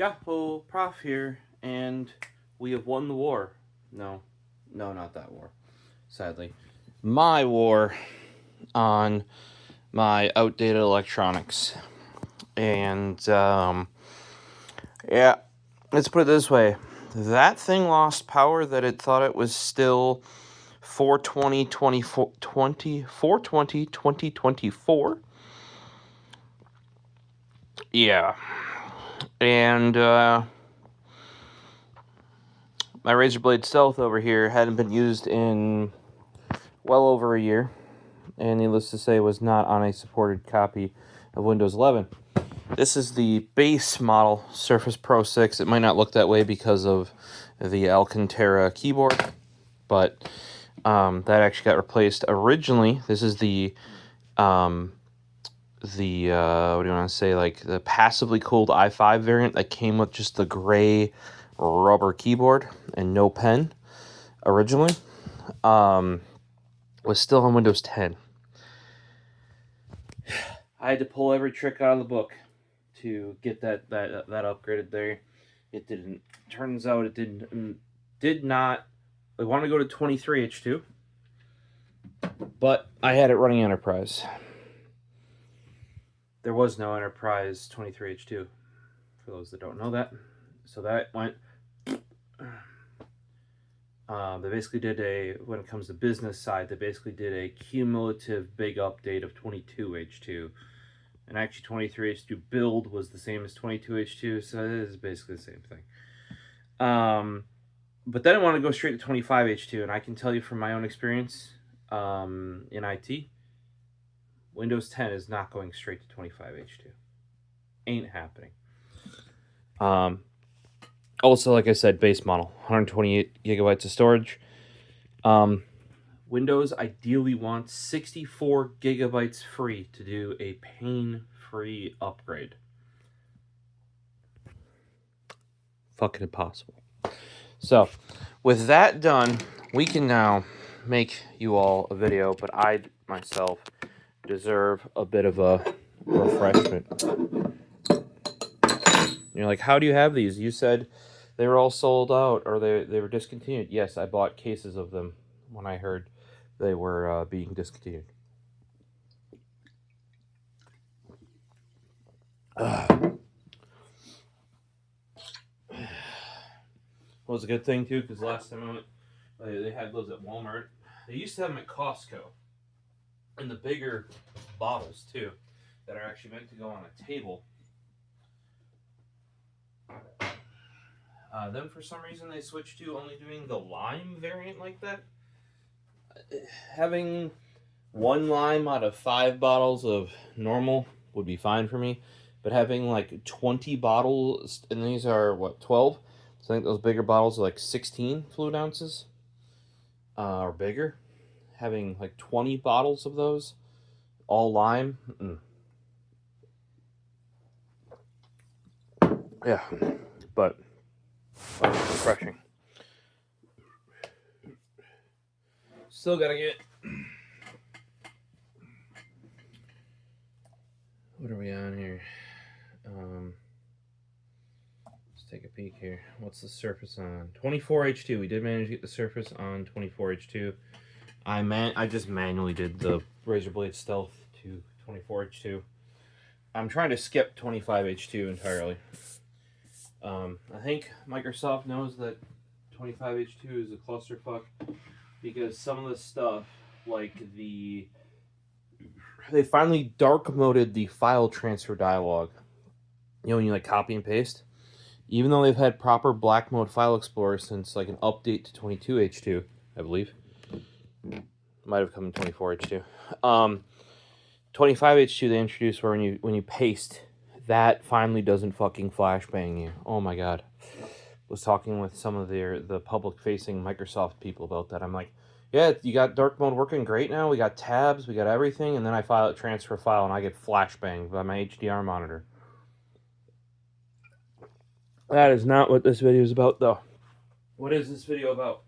Yahoo, Prof here, and we have won the war. No, not that war, sadly. My war on my outdated electronics. And, yeah, let's put it this way. That thing lost power that it thought it was still 420/2024. Yeah. And, my Razor Blade Stealth over here hadn't been used in well over a year, and needless to say, was not on a supported copy of Windows 11. This is the base model Surface Pro 6. It might not look that way because of the Alcantara keyboard, but that actually got replaced. Originally, this is the what do you want to say, like the passively cooled i5 variant that came with just the gray rubber keyboard and no pen originally. Was still on Windows 10. I had to pull every trick out of the book to get that upgraded there. It didn't. Turns out it did not. I want to go to 23H2, but I had it running Enterprise. There was no Enterprise 23H2, for those that don't know that. So that went. They basically did when it comes to business side, they basically did a cumulative big update of 22H2. And actually 23H2 build was the same as 22H2, so it is basically the same thing. But then I want to go straight to 25H2, and I can tell you from my own experience in IT, Windows 10 is not going straight to 25H2. Ain't happening. Also, like I said, base model, 128 gigabytes of storage. Windows ideally wants 64 gigabytes free to do a pain-free upgrade. Fucking impossible. So, with that done, we can now make you all a video, but I, myself, deserve a bit of a refreshment. You're like, how do you have these? You said they were all sold out, or they were discontinued. Yes, I bought cases of them when I heard they were being discontinued. Well, it's a good thing, too, because last time I went, they had those at Walmart. They used to have them at Costco. And the bigger bottles, too, that are actually meant to go on a table. Then, for some reason, they switched to only doing the lime variant like that. Having one lime out of 5 bottles of normal would be fine for me. But having like 20 bottles, and these are, what, 12? So I think those bigger bottles are like 16 fluid ounces or bigger. Having like 20 bottles of those, all lime. Yeah, but refreshing. Still gotta get. What are we on here? Let's take a peek here. What's the Surface on? 24H2. We did manage to get the Surface on 24H2. I just manually did the Razor Blade Stealth to 24H2. I'm trying to skip 25H2 entirely. I think Microsoft knows that 25H2 is a clusterfuck because some of the stuff, like they finally dark moded the file transfer dialog. You know, when you like copy and paste? Even though they've had proper black mode file explorer since like an update to 22H2, I believe. Might have come in 24H2. 25H2 they introduced where when you paste, that finally doesn't fucking flashbang you. Oh my god. Was talking with some of the public-facing Microsoft people about that. I'm like, yeah, you got dark mode working great now. We got tabs, we got everything, and then I transfer file, and I get flashbanged by my HDR monitor. That is not what this video is about, though. What is this video about?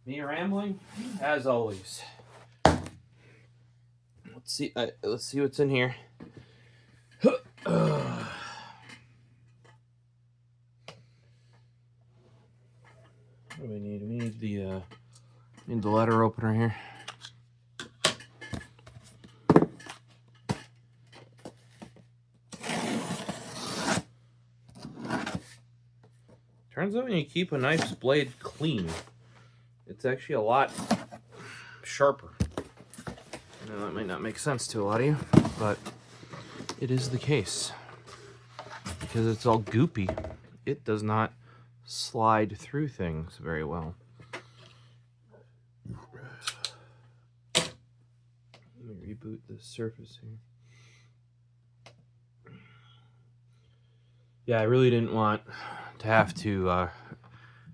Me rambling, as always. Let's see what's in here. What do we need? We need the letter opener here. Turns out when you keep a knife's blade clean, it's actually a lot sharper. I know that might not make sense to a lot of you, but it is the case. Because it's all goopy, it does not slide through things very well. Let me reboot the surface here. Yeah, I really didn't want to have to,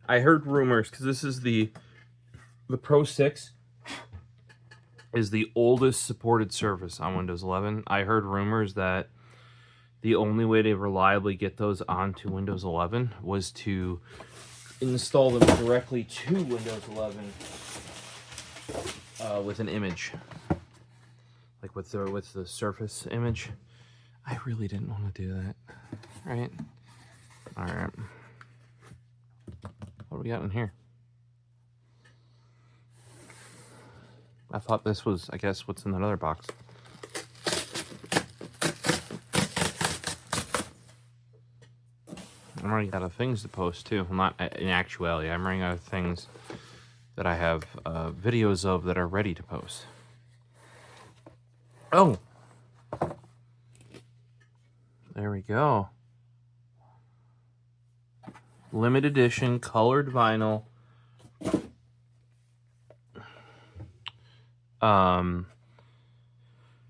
I heard rumors, because this is the Pro 6 is the oldest supported Surface on Windows 11. I heard rumors that the only way to reliably get those onto Windows 11 was to install them directly to Windows 11 with an image, like with the Surface image. I really didn't want to do that. Right? All right. What do we got in here? I thought this was, I guess, what's in that other box. I'm running out of things to post too. Well, not in actuality. I'm running out of things that I have videos of that are ready to post. Oh! There we go. Limited edition colored vinyl.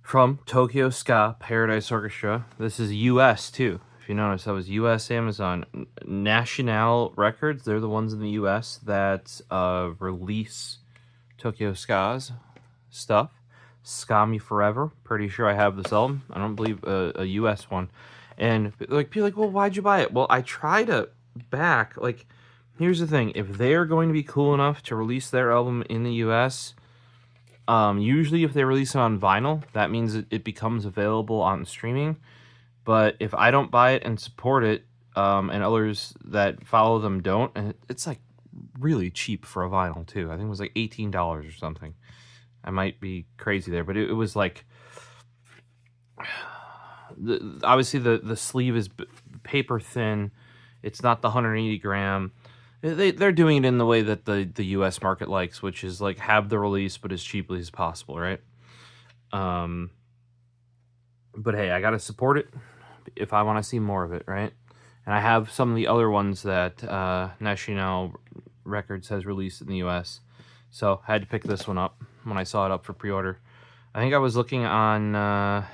From Tokyo Ska Paradise Orchestra. This is US too. If you notice, that was US Amazon. National Records, they're the ones in the US that release Tokyo Ska's stuff. Ska Me Forever. Pretty sure I have this album. I don't believe a US one. And like people are like, well, why'd you buy it? Well, I try to back, like, here's the thing. If they're going to be cool enough to release their album in the US, usually if they release it on vinyl, that means it becomes available on streaming. But if I don't buy it and support it, and others that follow them don't, and it's like really cheap for a vinyl too. I think it was like $18 or something. I might be crazy there, but it was like, obviously the sleeve is paper thin. It's not the 180 gram. They're doing it in the way that the U.S. market likes, which is like have the release but as cheaply as possible, right? But hey, I gotta support it if I want to see more of it, right? And I have some of the other ones that National Records has released in the U.S., so I had to pick this one up when I saw it up for pre-order. I think I was looking on, I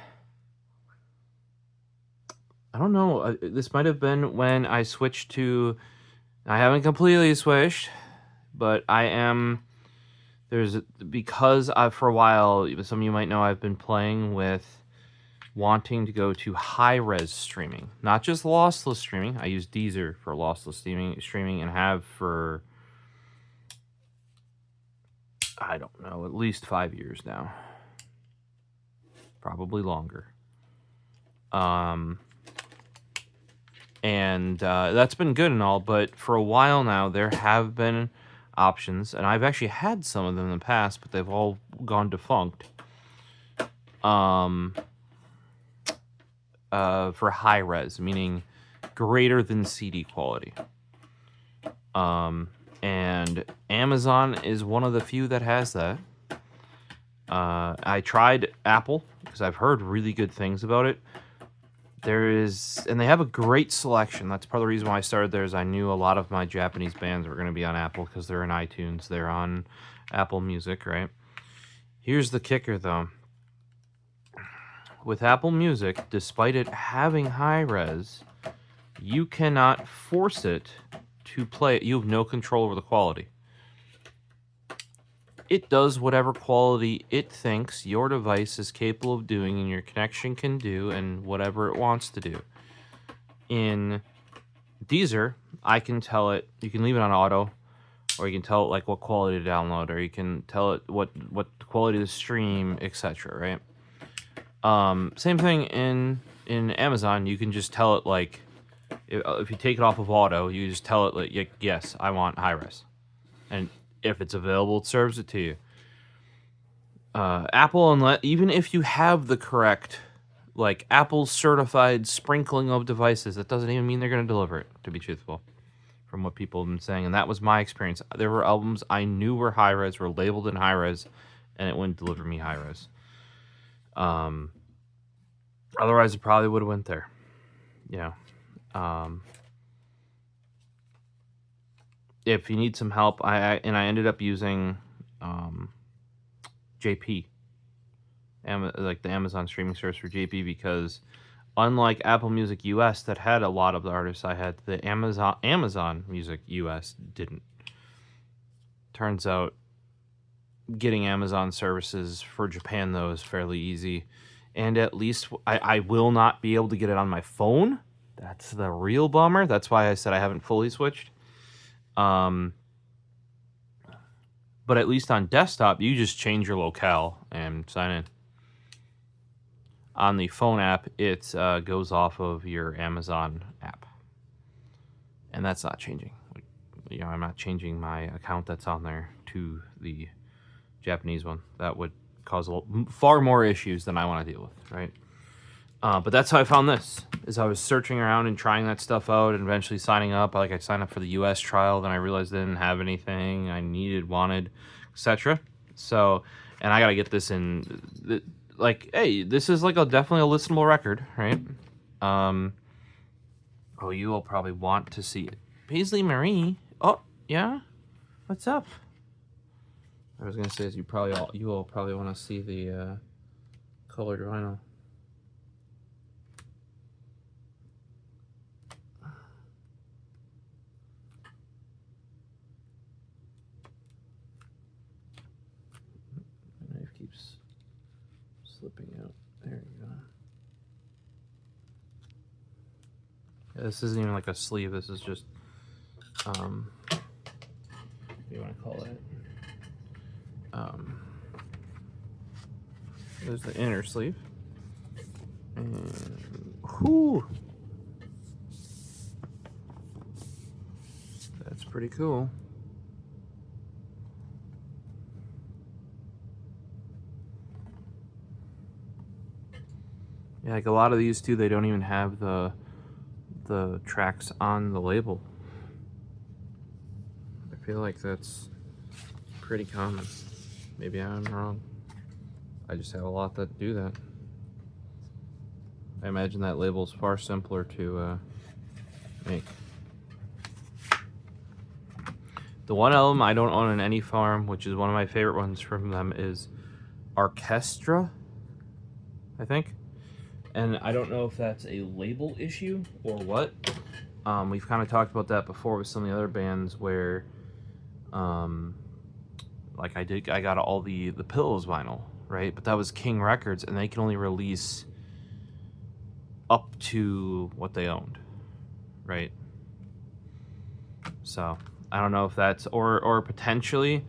don't know, this might have been when I switched to, I haven't completely switched, but I am, because for a while, some of you might know I've been playing with wanting to go to high-res streaming. Not just lossless streaming. I use Deezer for lossless streaming and have for, I don't know, at least 5 years now. Probably longer. And that's been good and all, but for a while now, there have been options, and I've actually had some of them in the past, but they've all gone defunct. For high res, meaning greater than CD quality. And Amazon is one of the few that has that. I tried Apple because I've heard really good things about it. And they have a great selection. That's part of the reason why I started there, is I knew a lot of my Japanese bands were going to be on Apple because they're in iTunes. They're on Apple Music, right? Here's the kicker, though. With Apple Music, despite it having high res, you cannot force it to play it. You have no control over the quality. It does whatever quality it thinks your device is capable of doing and your connection can do and whatever it wants to do. In Deezer, I can tell it, you can leave it on auto, or you can tell it like what quality to download, or you can tell it what quality to stream, etc., right? Same thing in Amazon. You can just tell it, like, if you take it off of auto, you just tell it, like, yes, I want high res. and if it's available, it serves it to you. Apple, even if you have the correct, like, Apple's certified sprinkling of devices, that doesn't even mean they're going to deliver it, to be truthful, from what people have been saying. And that was my experience. There were albums I knew were high-res, were labeled in high-res, and it wouldn't deliver me high-res. Otherwise, it probably would have went there. If you need some help, I ended up using JP, like the Amazon streaming service for JP, because unlike Apple Music US that had a lot of the artists I had, the Amazon Music US didn't. Turns out getting Amazon services for Japan, though, is fairly easy. And at least I will not be able to get it on my phone. That's the real bummer. That's why I said I haven't fully switched. But at least on desktop, you just change your locale and sign in. On the phone app, it goes off of your Amazon app. And that's not changing. I'm not changing my account that's on there to the Japanese one. That would cause far more issues than I want to deal with, right? But that's how I found this, is I was searching around and trying that stuff out and eventually signing up. Like, I signed up for the US trial, then I realized I didn't have anything I needed, wanted, etc. So, and I got to get this in, like, hey, this is like definitely a listenable record, right? Oh, you will probably want to see it. Paisley Marie. Oh, yeah? What's up? I was going to say, is you all probably want to see the colored vinyl. My knife keeps slipping out. There you go. Yeah, this isn't even like a sleeve. This is just, what do you want to call it? There's the inner sleeve. And, whoo! That's pretty cool. Yeah, like a lot of these too, they don't even have the tracks on the label. I feel like that's pretty common. Maybe I'm wrong. I just have a lot that do that. I imagine that label's far simpler to make. The one album I don't own in any farm, which is one of my favorite ones from them, is Orchestra, I think. And I don't know if that's a label issue or what. We've kind of talked about that before with some of the other bands where, like I got all the Pillows vinyl, right? But that was King Records, and they can only release up to what they owned, right? So I don't know if that's or potentially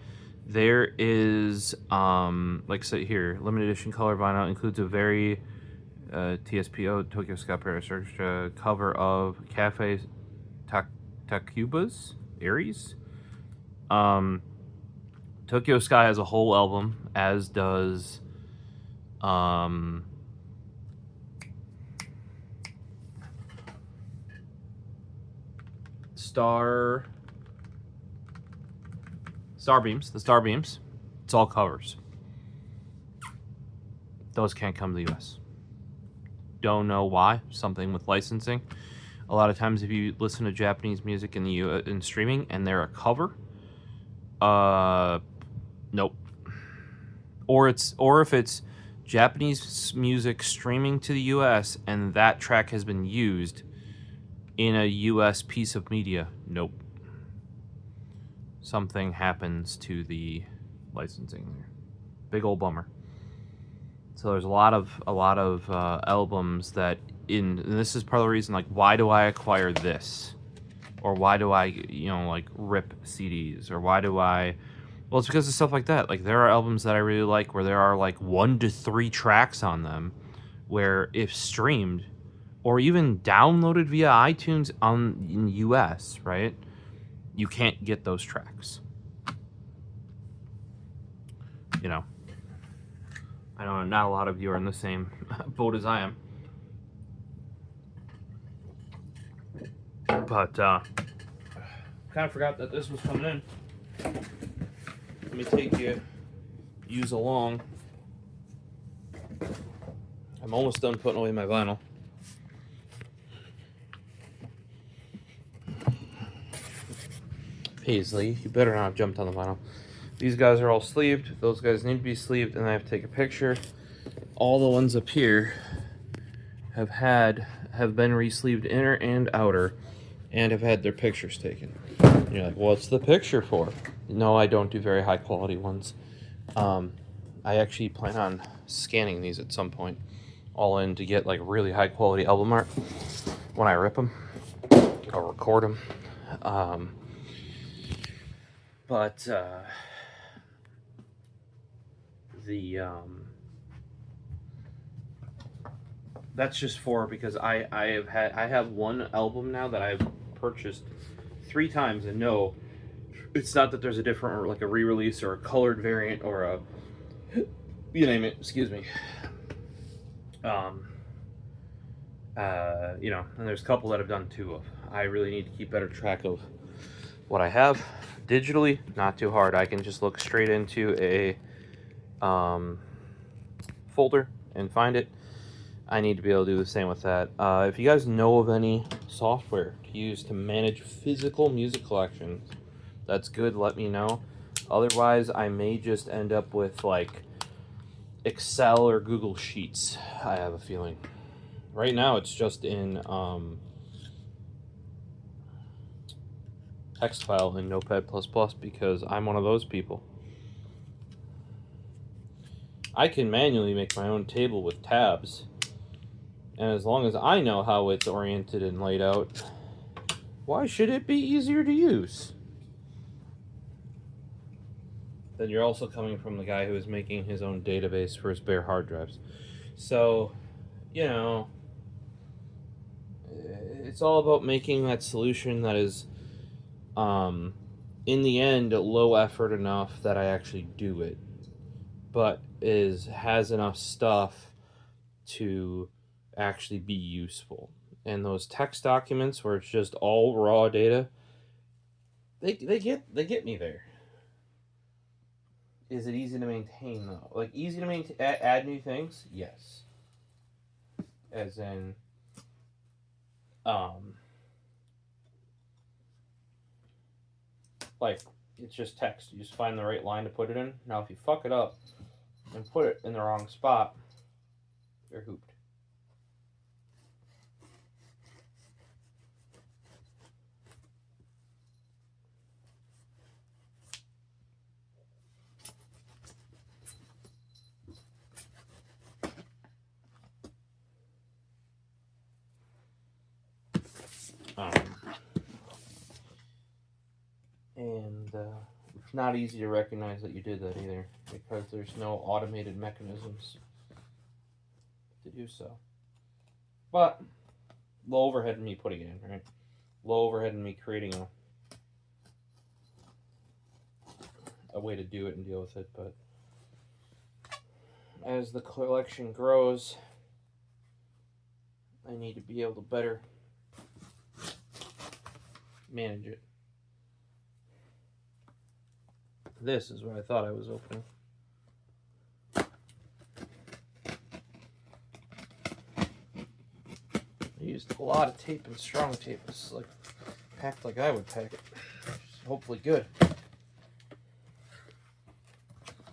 there is like say here, limited edition color vinyl includes a very TSPO Tokyo Sky Orchestra cover of Cafe Takuba's Aries. Tokyo Sky has a whole album, as does Starbeams. The Starbeams. It's all covers. Those can't come to the US. Don't know why. Something with licensing. A lot of times, if you listen to Japanese music in streaming and they're a cover, nope. Or if it's Japanese music streaming to the US and that track has been used in a US piece of media, nope. Something happens to the licensing there. Big old bummer. So there's a lot of albums that and this is part of the reason, like, why do I acquire this? Or why do I, like, rip CDs? Or why do I... Well, it's because of stuff like that. Like, there are albums that I really like where there are, like, 1 to 3 tracks on them where if streamed or even downloaded via iTunes in US, right, you can't get those tracks. you know, I know not a lot of you are in the same boat as I am. But, kind of forgot that this was coming in. Let me take yous along. I'm almost done putting away my vinyl. Paisley, you better not have jumped on the vinyl. These guys are all sleeved. Those guys need to be sleeved, and I have to take a picture. All the ones up here have been re-sleeved inner and outer, and have had their pictures taken. And you're like, what's the picture for? No, I don't do very high quality ones. I actually plan on scanning these at some point, all in, to get like really high quality album art. When I rip them, I'll record them. That's just for, because I have one album now that I've purchased 3 times, and no, it's not that there's a different, or like a re-release or a colored variant or a, you name it, excuse me. You know, and there's a couple that I've done 2 of. I really need to keep better track of what I have digitally. Not too hard. I can just look straight into a folder and find it. I need to be able to do the same with that. If you guys know of any software to use to manage physical music collections, that's good, let me know. Otherwise, I may just end up with like Excel or Google Sheets, I have a feeling. Right now, it's just in text file in Notepad++ because I'm one of those people. I can manually make my own table with tabs, and as long as I know how it's oriented and laid out, why should it be easier to use? Then you're also coming from the guy who is making his own database for his bare hard drives. So, you know, it's all about making that solution that is, in the end, low effort enough that I actually do it, but has enough stuff to actually be useful. And those text documents where it's just all raw data, they get me there. Is it easy to maintain though? Like, easy to maintain, add new things? Yes. As in, like, it's just text. You just find the right line to put it in. Now, if you fuck it up and put it in the wrong spot, you're hooped. And it's not easy to recognize that you did that either, because there's no automated mechanisms to do so. But low overhead in me putting it in, right? Low overhead in me creating a way to do it and deal with it. But as the collection grows, I need to be able to better manage it. This is what I thought I was opening. I used a lot of tape and strong tape. It's like packed like I would pack it. Hopefully good.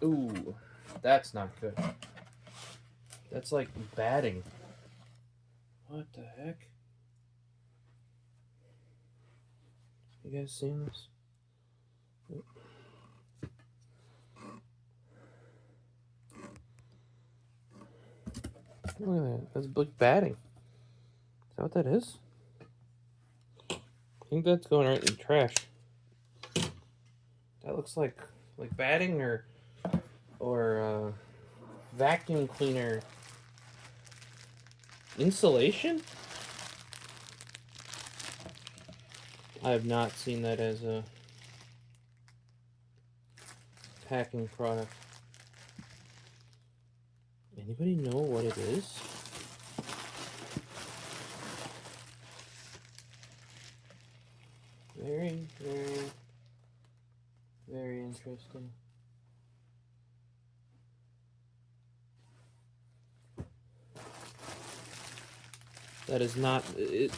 Ooh, that's not good. That's like batting. What the heck? You guys seen this? Look at that. That's like batting. Is that what that is? I think that's going right in the trash. That looks like batting or vacuum cleaner insulation. I have not seen that as a packing product. Anybody know what it is? Very, very, very interesting. That is not it.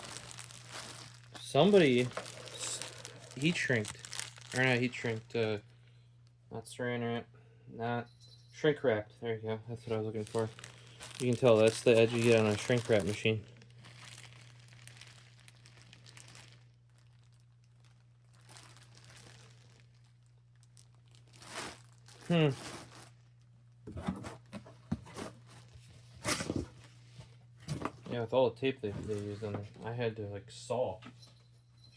Somebody heat shrinked, or not heat shrinked. Not saran wrap, not shrink wrapped. There you go. That's what I was looking for. You can tell that's the edge you get on a shrink wrap machine. Yeah, with all the tape they used on there, I had to like saw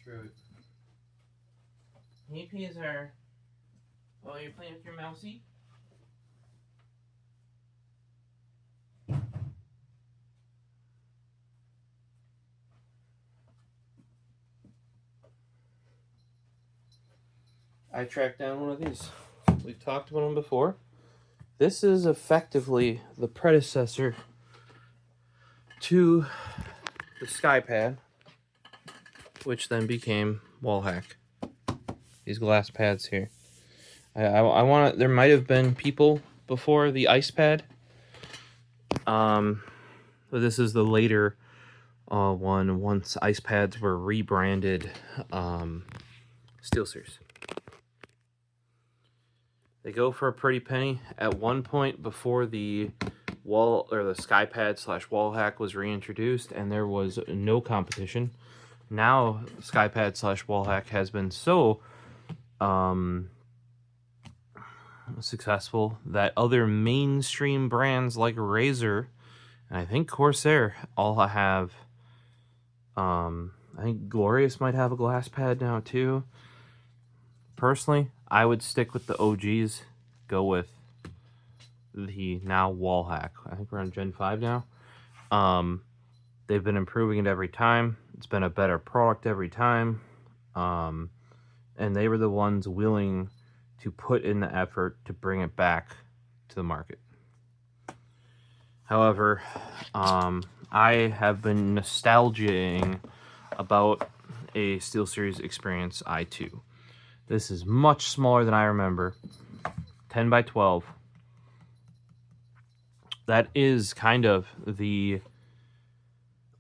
through it. Hey, Peter. Oh, you're playing with your mousey? I tracked down one of these. We've talked about them before. This is effectively the predecessor to the Skypad, which then became wallhack. These glass pads here. I want to. There might have been people before the ice pad. But this is the later one. Once ice pads were rebranded, SteelSeries. They go for a pretty penny. At one point before the Skypad / wallhack was reintroduced, and there was no competition. Now Skypad / wallhack has been so successful that other mainstream brands like Razer and I think Corsair all have. I think Glorious might have a glass pad now too. Personally, I would stick with the OGs. Go with the now wallhack. I think we're on Gen 5 now. They've been improving it every time. It's been a better product every time. And they were the ones willing to put in the effort to bring it back to the market. However, I have been nostalgiaing about a SteelSeries Experience I-2. This is much smaller than I remember. 10 by 12. That is kind of the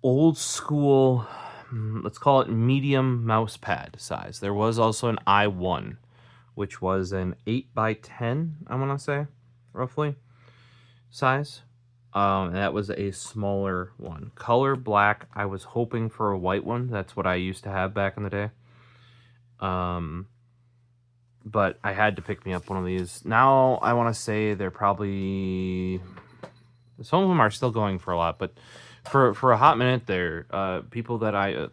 old school, let's call it medium mouse pad size. There was also an I-1, which was an 8 by 10, I want to say, roughly, size. That was a smaller one. Color black. I was hoping for a white one. That's what I used to have back in the day. But I had to pick me up one of these. Now, I want to say they're probably... Some of them are still going for a lot, but for a hot minute there, people that I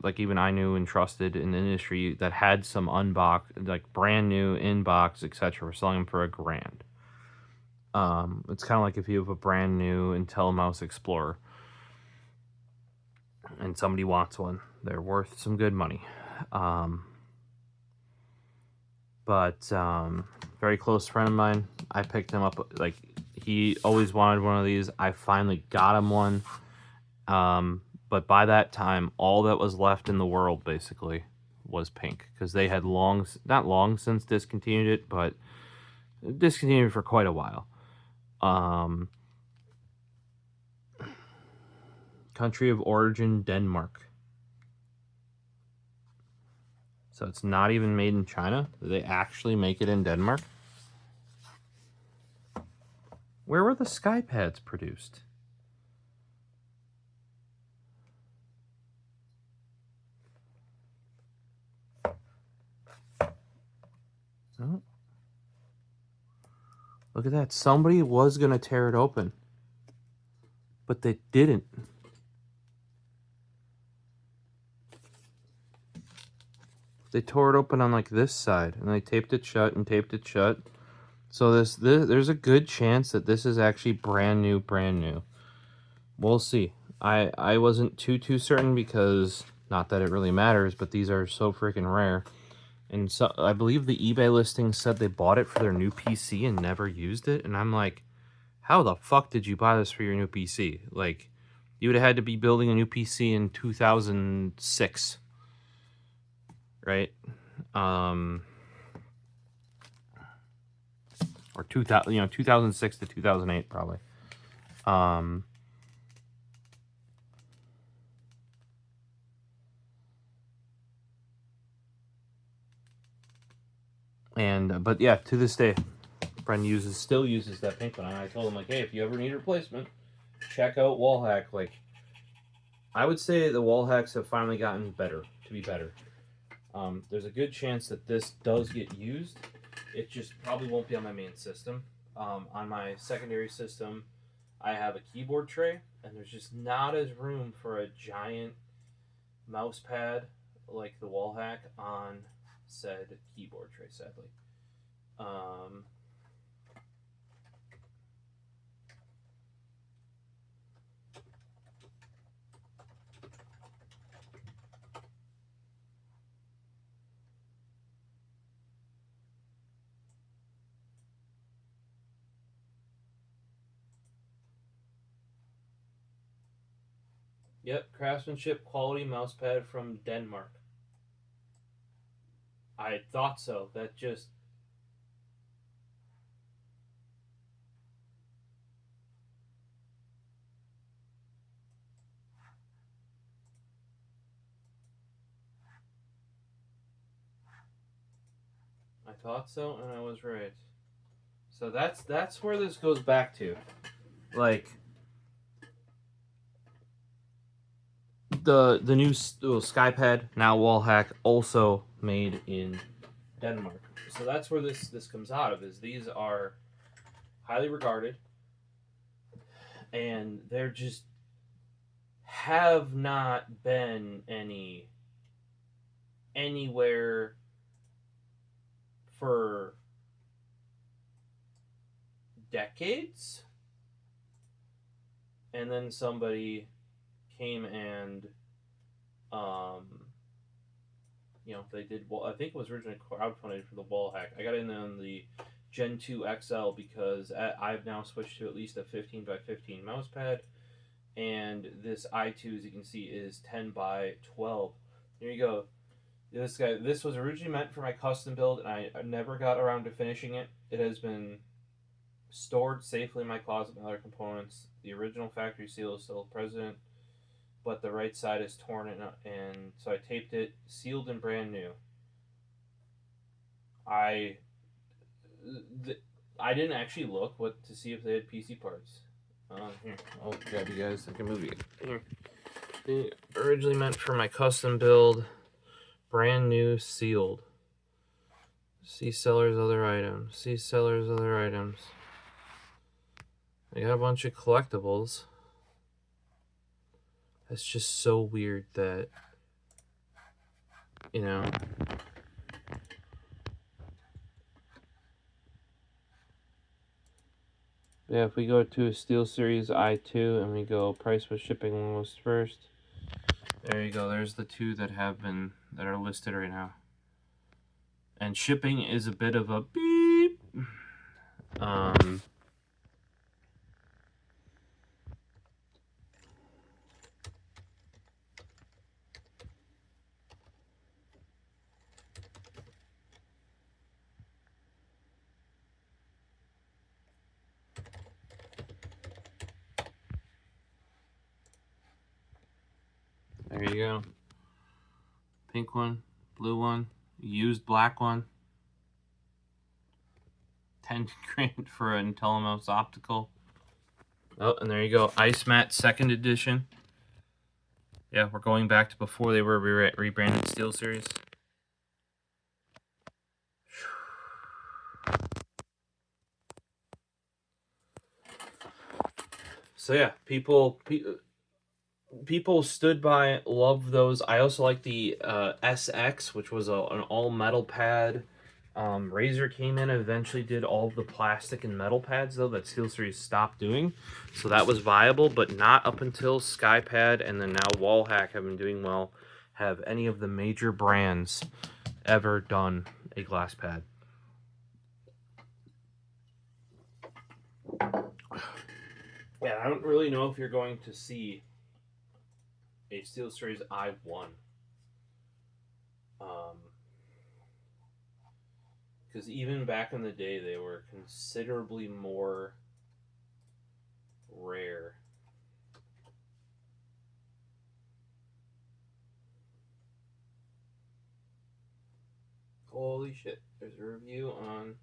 knew and trusted in the industry that had some brand new inbox, etc., were selling them for $1,000. It's kind of like if you have a brand new IntelliMouse Explorer and somebody wants one, they're worth some good money. But very close friend of mine, I picked him up. Like, he always wanted one of these. I finally got him one. But by that time, all that was left in the world basically was pink, because they had not long since discontinued it, but discontinued it for quite a while. Country of origin, Denmark. So it's not even made in China? They actually make it in Denmark? Where were the Skypads produced? Oh. Look at that. Somebody was going to tear it open, but they didn't. They tore it open on like this side, and they taped it shut and taped it shut. So there's a good chance that this is actually brand new. We'll see. I wasn't too certain, because not that it really matters, but these are so freaking rare. And so I believe the eBay listing said they bought it for their new PC and never used it. And I'm like, how the fuck did you buy this for your new PC? Like, you would have had to be building a new PC in 2006, right? Or 2000, 2006 to 2008 probably. But yeah, to this day, friend still uses that pink one. And I told him, like, hey, if you ever need a replacement, check out Wallhack. Like, I would say the Wallhacks have finally gotten better, to be better. There's a good chance that this does get used. It just probably won't be on my main system. On my secondary system, I have a keyboard tray, and there's just not as room for a giant mouse pad like the Wallhack on said keyboard tray, sadly. Yep, craftsmanship quality mousepad from Denmark. I thought so. That just... I thought so, and I was right. So that's where this goes back to. Like, the new Skypad, now Wallhack, also made in Denmark. So that's where this comes out of, is these are highly regarded, and there just have not been anywhere for decades, and then somebody came and they did, well, I think it was originally crowdfunded for the Wallhack. I got in on the Gen 2 XL because I've now switched to at least a 15 by 15 mouse pad, and this I-2, as you can see, is 10 by 12. Here you go. This was originally meant for my custom build, and I never got around to finishing it. It has been stored safely in my closet and other components. The original factory seal is still present, but the right side is torn, and so I taped it, sealed and brand new. I didn't actually look to see if they had PC parts. Here, I'll grab you guys. I can move you. Here. They originally meant for my custom build, brand new, sealed. See sellers, other items. See sellers, other items. I got a bunch of collectibles. It's just so weird that, Yeah, if we go to a SteelSeries I-2 and we go price with shipping almost first. There you go. There's the two that are listed right now. And shipping is a bit of a beep. There you go. Pink one, blue one, used black one. 10 grand for an IntelliMouse optical. Oh, and there you go. Ice Mat 2nd edition. Yeah, we're going back to before they were rebranded SteelSeries. So yeah, people stood by, loved those. I also like the SX, which was an all metal pad. Razer came in and eventually did all of the plastic and metal pads, though, that SteelSeries stopped doing. So that was viable, but not up until Skypad and then now Wallhack have been doing well. Have any of the major brands ever done a glass pad? Yeah, I don't really know if you're going to see a SteelSeries I-1. Because even back in the day, they were considerably more rare. Holy shit, there's a review on...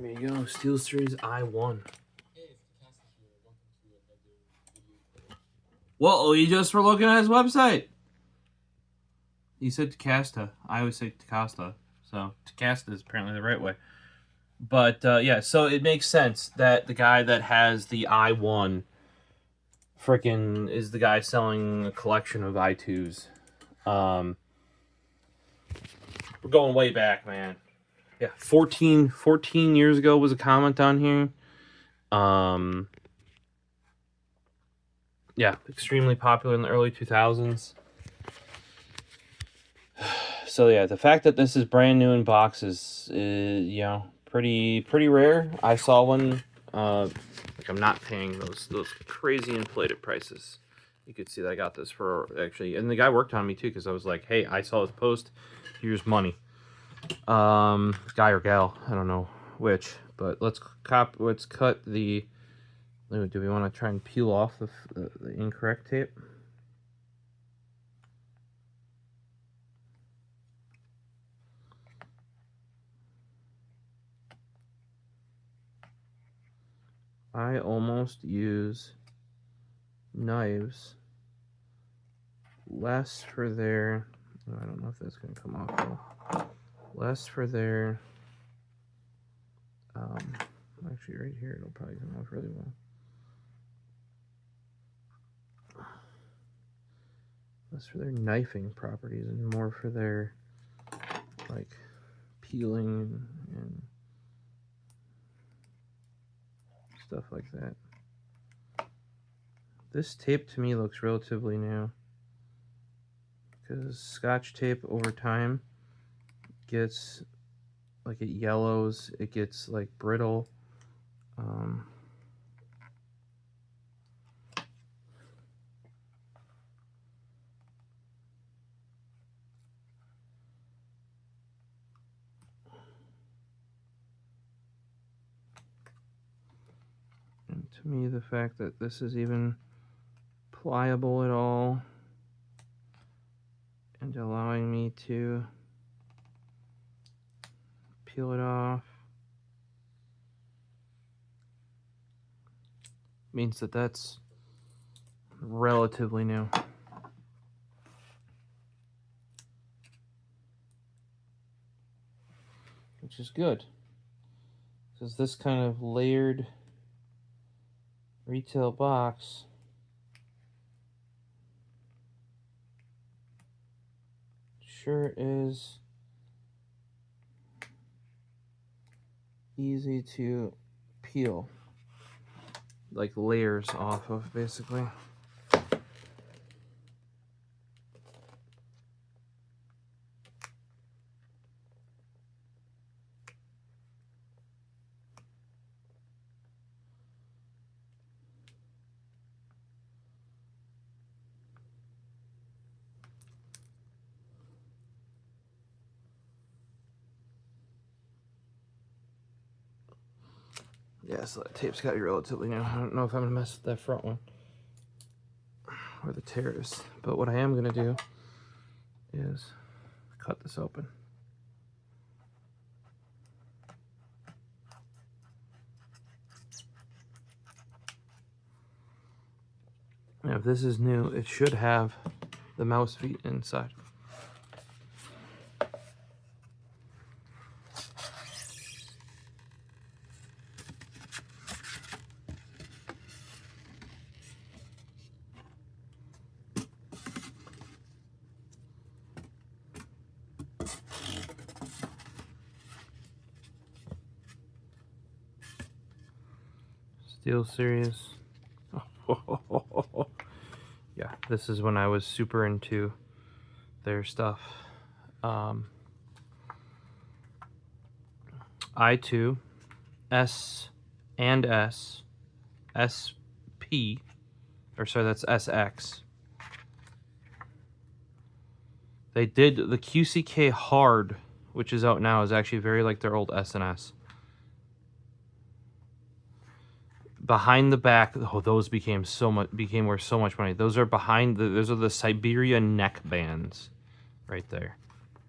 There you go, SteelSeries I-1. Well, you just were looking at his website. You said Takasta. I always say Takasta. So Takasta is apparently the right way. But yeah, so it makes sense that the guy that has the I-1 freaking is the guy selling a collection of I-2s. We're going way back, man. Yeah, 14 years ago was a comment on here. Yeah, extremely popular in the early 2000s. So yeah, the fact that this is brand new in boxes is, you know, pretty rare. I saw one. Like, I'm not paying those crazy inflated prices. You could see that I got this for actually, and the guy worked on me too, because I was like, hey, I saw this post. Here's money. Guy or gal, I don't know which, but let's cut the. Do we want to try and peel off the incorrect tape? I almost use knives less for their, I don't know if that's going to come off though. Less for their, actually right here it'll probably come off really well. Less for their knifing properties and more for their, like, peeling and stuff like that. This tape to me looks relatively new, because Scotch tape over time gets, like, it yellows, it gets like brittle. And to me, the fact that this is even pliable at all and allowing me to peel it off means that that's relatively new. Which is good, because this kind of layered retail box sure is easy to peel, like layers off of, basically. Yeah, so that tape's got to be relatively new. I don't know if I'm going to mess with that front one or the tears, but what I am going to do is cut this open. Now, if this is new, it should have the mouse feet inside. SteelSeries. Yeah, this is when I was super into their stuff. I-2, S and S, SP, or sorry, that's SX. They did the QCK Hard, which is out now, is actually very like their old SNS. Behind the back, oh, those became worth so much money. Those are those are the Siberia neck bands, right there,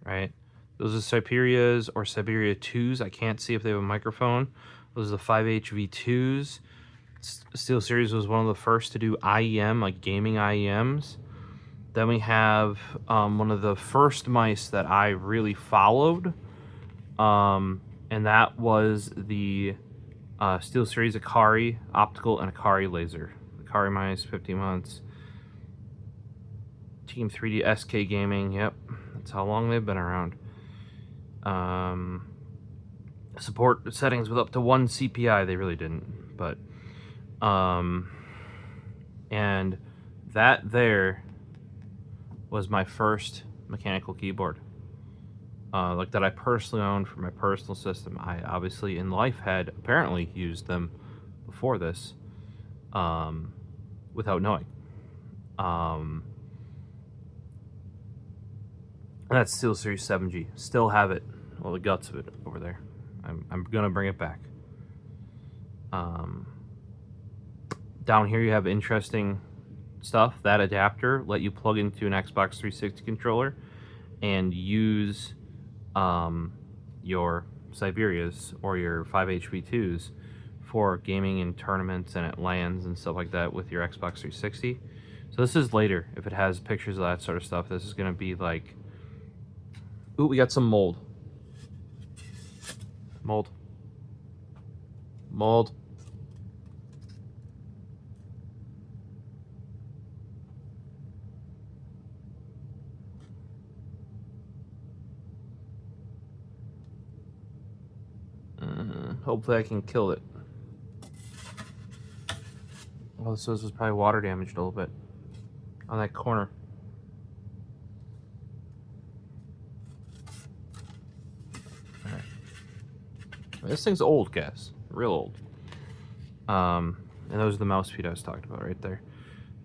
right. Those are Siberias or Siberia 2s. I can't see if they have a microphone. Those are the 5HV2s. SteelSeries was one of the first to do IEM, like gaming IEMs. Then we have one of the first mice that I really followed, and that was the SteelSeries Akari optical and Akari laser. Akari mice, 15 months. Team 3D SK Gaming, yep, that's how long they've been around. Support settings with up to 1 CPI, they really didn't, but and that there was my first mechanical keyboard, like that I personally owned for my personal system. I obviously in life had apparently used them before this, without knowing. That's SteelSeries 7G. Still have it, well, the guts of it over there. I'm gonna bring it back. Down here you have interesting stuff. That adapter let you plug into an Xbox 360 controller and use your Siberias or your 5HV2s for gaming in tournaments and at LANs and stuff like that with your Xbox 360. So this is later. If it has pictures of that sort of stuff, this is going to be like... Ooh, we got some mold. Mold. Mold. Hopefully I can kill it. Oh, so this was probably water damaged a little bit on that corner. Alright. This thing's old, guys. Real old. And those are the mouse feet I was talking about right there.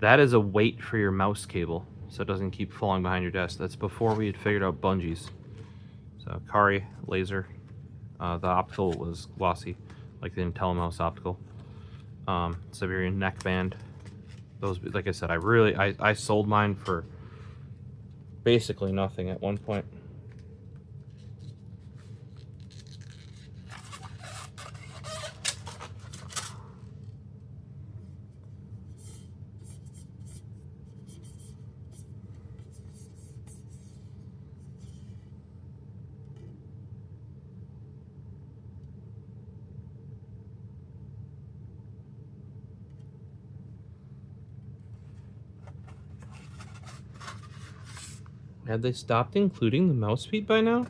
That is a weight for your mouse cable, so it doesn't keep falling behind your desk. That's before we had figured out bungees. So, Akari, laser. The optical was glossy, like the IntelliMouse optical. Siberian neckband. Those, like I said, I sold mine for basically nothing at one point. Had they stopped including the mouse feet by now?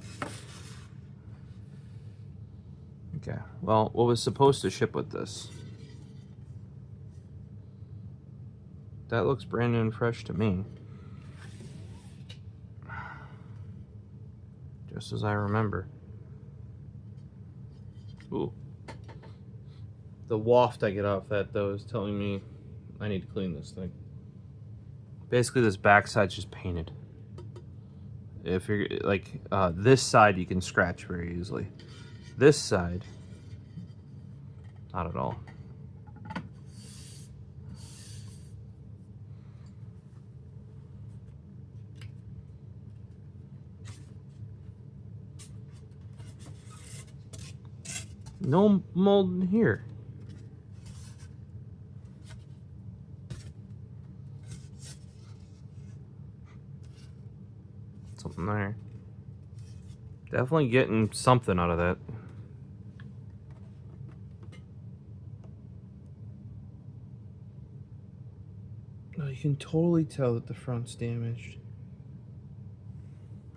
Okay, well, what was supposed to ship with this? That looks brand new and fresh to me. Just as I remember. Ooh. The waft I get off that, though, is telling me I need to clean this thing. Basically, this backside's just painted. If you're like this side, you can scratch very easily. This side, not at all. No mold in here. Something there. Definitely getting something out of that. Oh, you can totally tell that the front's damaged.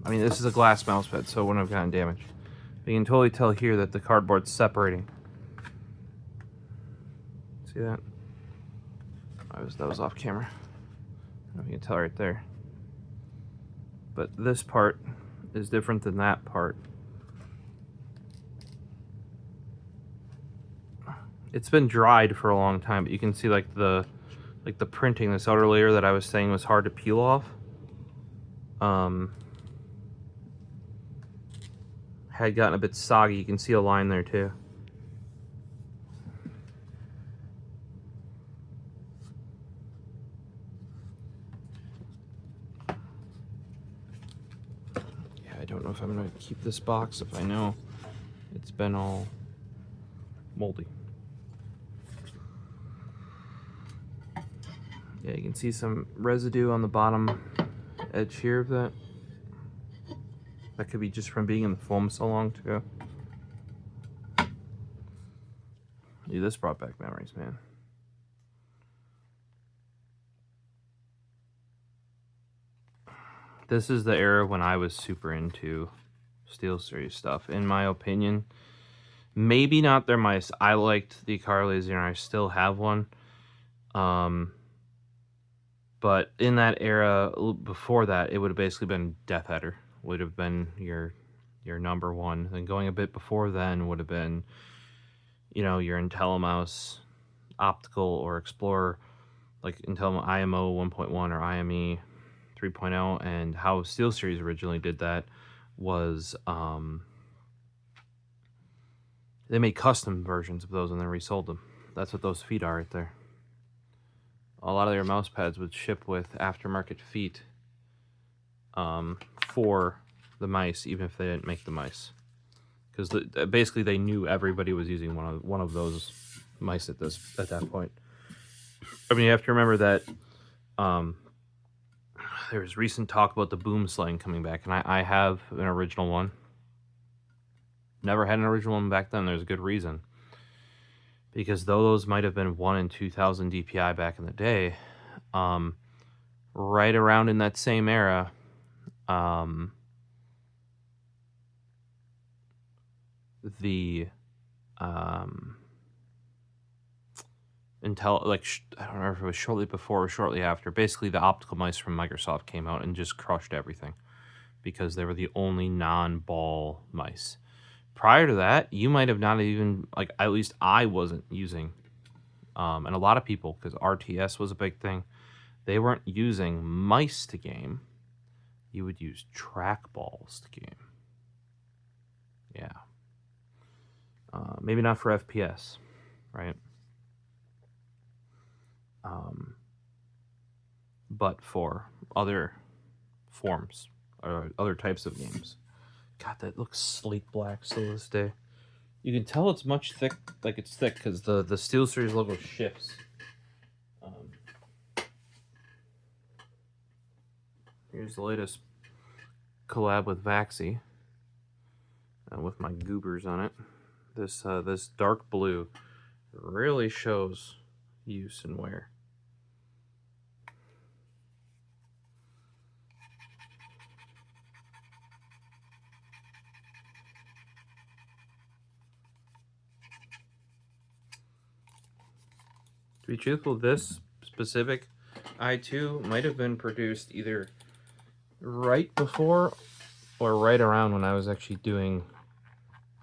I mean, this is a glass mouse pad, so it wouldn't have gotten damaged. But you can totally tell here that the cardboard's separating. See See that? That was off camera. I don't know if you can tell right there. But this part is different than that part. It's been dried for a long time, but you can see like the printing, this outer layer that I was saying was hard to peel off. Had gotten a bit soggy. You can see a line there too. Yeah, I don't know if I'm gonna keep this box if I know it's been all moldy. Yeah, you can see some residue on the bottom edge here of that. That could be just from being in the foam so long too. Yeah, this brought back memories, man. This is the era when I was super into SteelSeries stuff, in my opinion. Maybe not their mice. I liked the car laser and I still have one. But in that era, before that, it would have basically been Death Header. Would have been your number one. And going a bit before then would have been, you know, your IntelliMouse Optical or Explorer, like Intel IMO 1.1 or IME 3.0. And how SteelSeries originally did that was they made custom versions of those and then resold them. That's what those feet are right there. A lot of their mouse pads would ship with aftermarket feet for the mice, even if they didn't make the mice, because basically they knew everybody was using one of those mice at that point. I mean, you have to remember that there was recent talk about the boom slang coming back, and I have an original one. Never had an original one back then. There's a good reason. Because though those might have been 1 in 2,000 DPI back in the day, right around in that same era, the Intel, like, I don't remember if it was shortly before or shortly after, basically the optical mice from Microsoft came out and just crushed everything because they were the only non-ball mice. Prior to that, you might have not even, like, at least I wasn't using, and a lot of people, because RTS was a big thing, they weren't using mice to game. You would use trackballs to game. Yeah. Maybe not for FPS, right? But for other forms or other types of games. God, that looks sleek black still to this day. You can tell it's much thick, like it's thick, because the SteelSeries logo shifts. Here's the latest collab with Vaxi, with my goobers on it. This dark blue really shows use and wear. To be truthful, this specific i2 might have been produced either right before or right around when I was actually doing,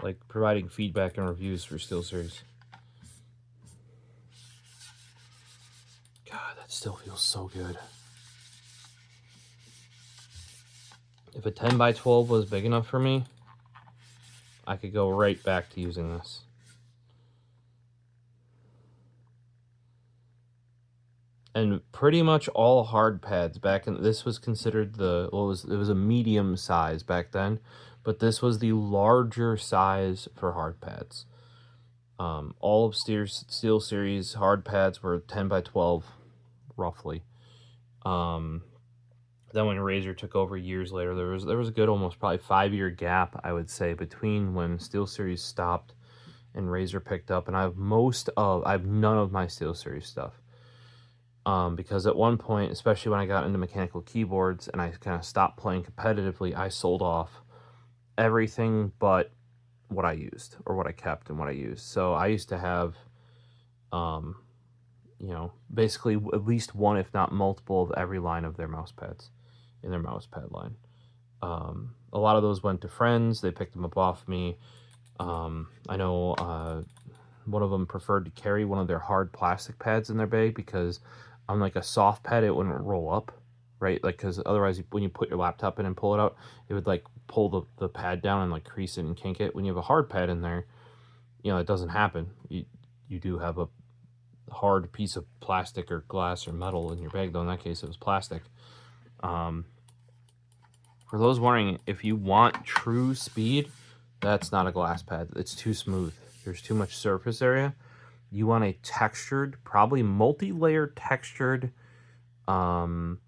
like, providing feedback and reviews for SteelSeries. God, that still feels so good. If a 10x12 was big enough for me, I could go right back to using this. And pretty much all hard pads back in, this was considered it was a medium size back then, but this was the larger size for hard pads. All of SteelSeries hard pads were 10x12, roughly. Then when Razer took over years later, there was a good almost probably 5-year gap, I would say, between when SteelSeries stopped and Razer picked up. And I have none of my SteelSeries stuff. Because at one point, especially when I got into mechanical keyboards and I kind of stopped playing competitively, I sold off everything but what I used, or what I kept and what I used. So I used to have you know, basically at least one, if not multiple, of every line of their mouse pads in their mouse pad line. A lot of those went to friends. They picked them up off me. I know one of them preferred to carry one of their hard plastic pads in their bag because on like a soft pad, it wouldn't roll up, right? Like, because otherwise when you put your laptop in and pull it out, it would like pull the pad down and like crease it and kink it. When you have a hard pad in there, you know, it doesn't happen. You do have a hard piece of plastic or glass or metal in your bag, though in that case it was plastic. For those wondering, if you want true speed, that's not a glass pad. It's too smooth. There's too much surface area. You want a textured, probably multi-layer textured plastic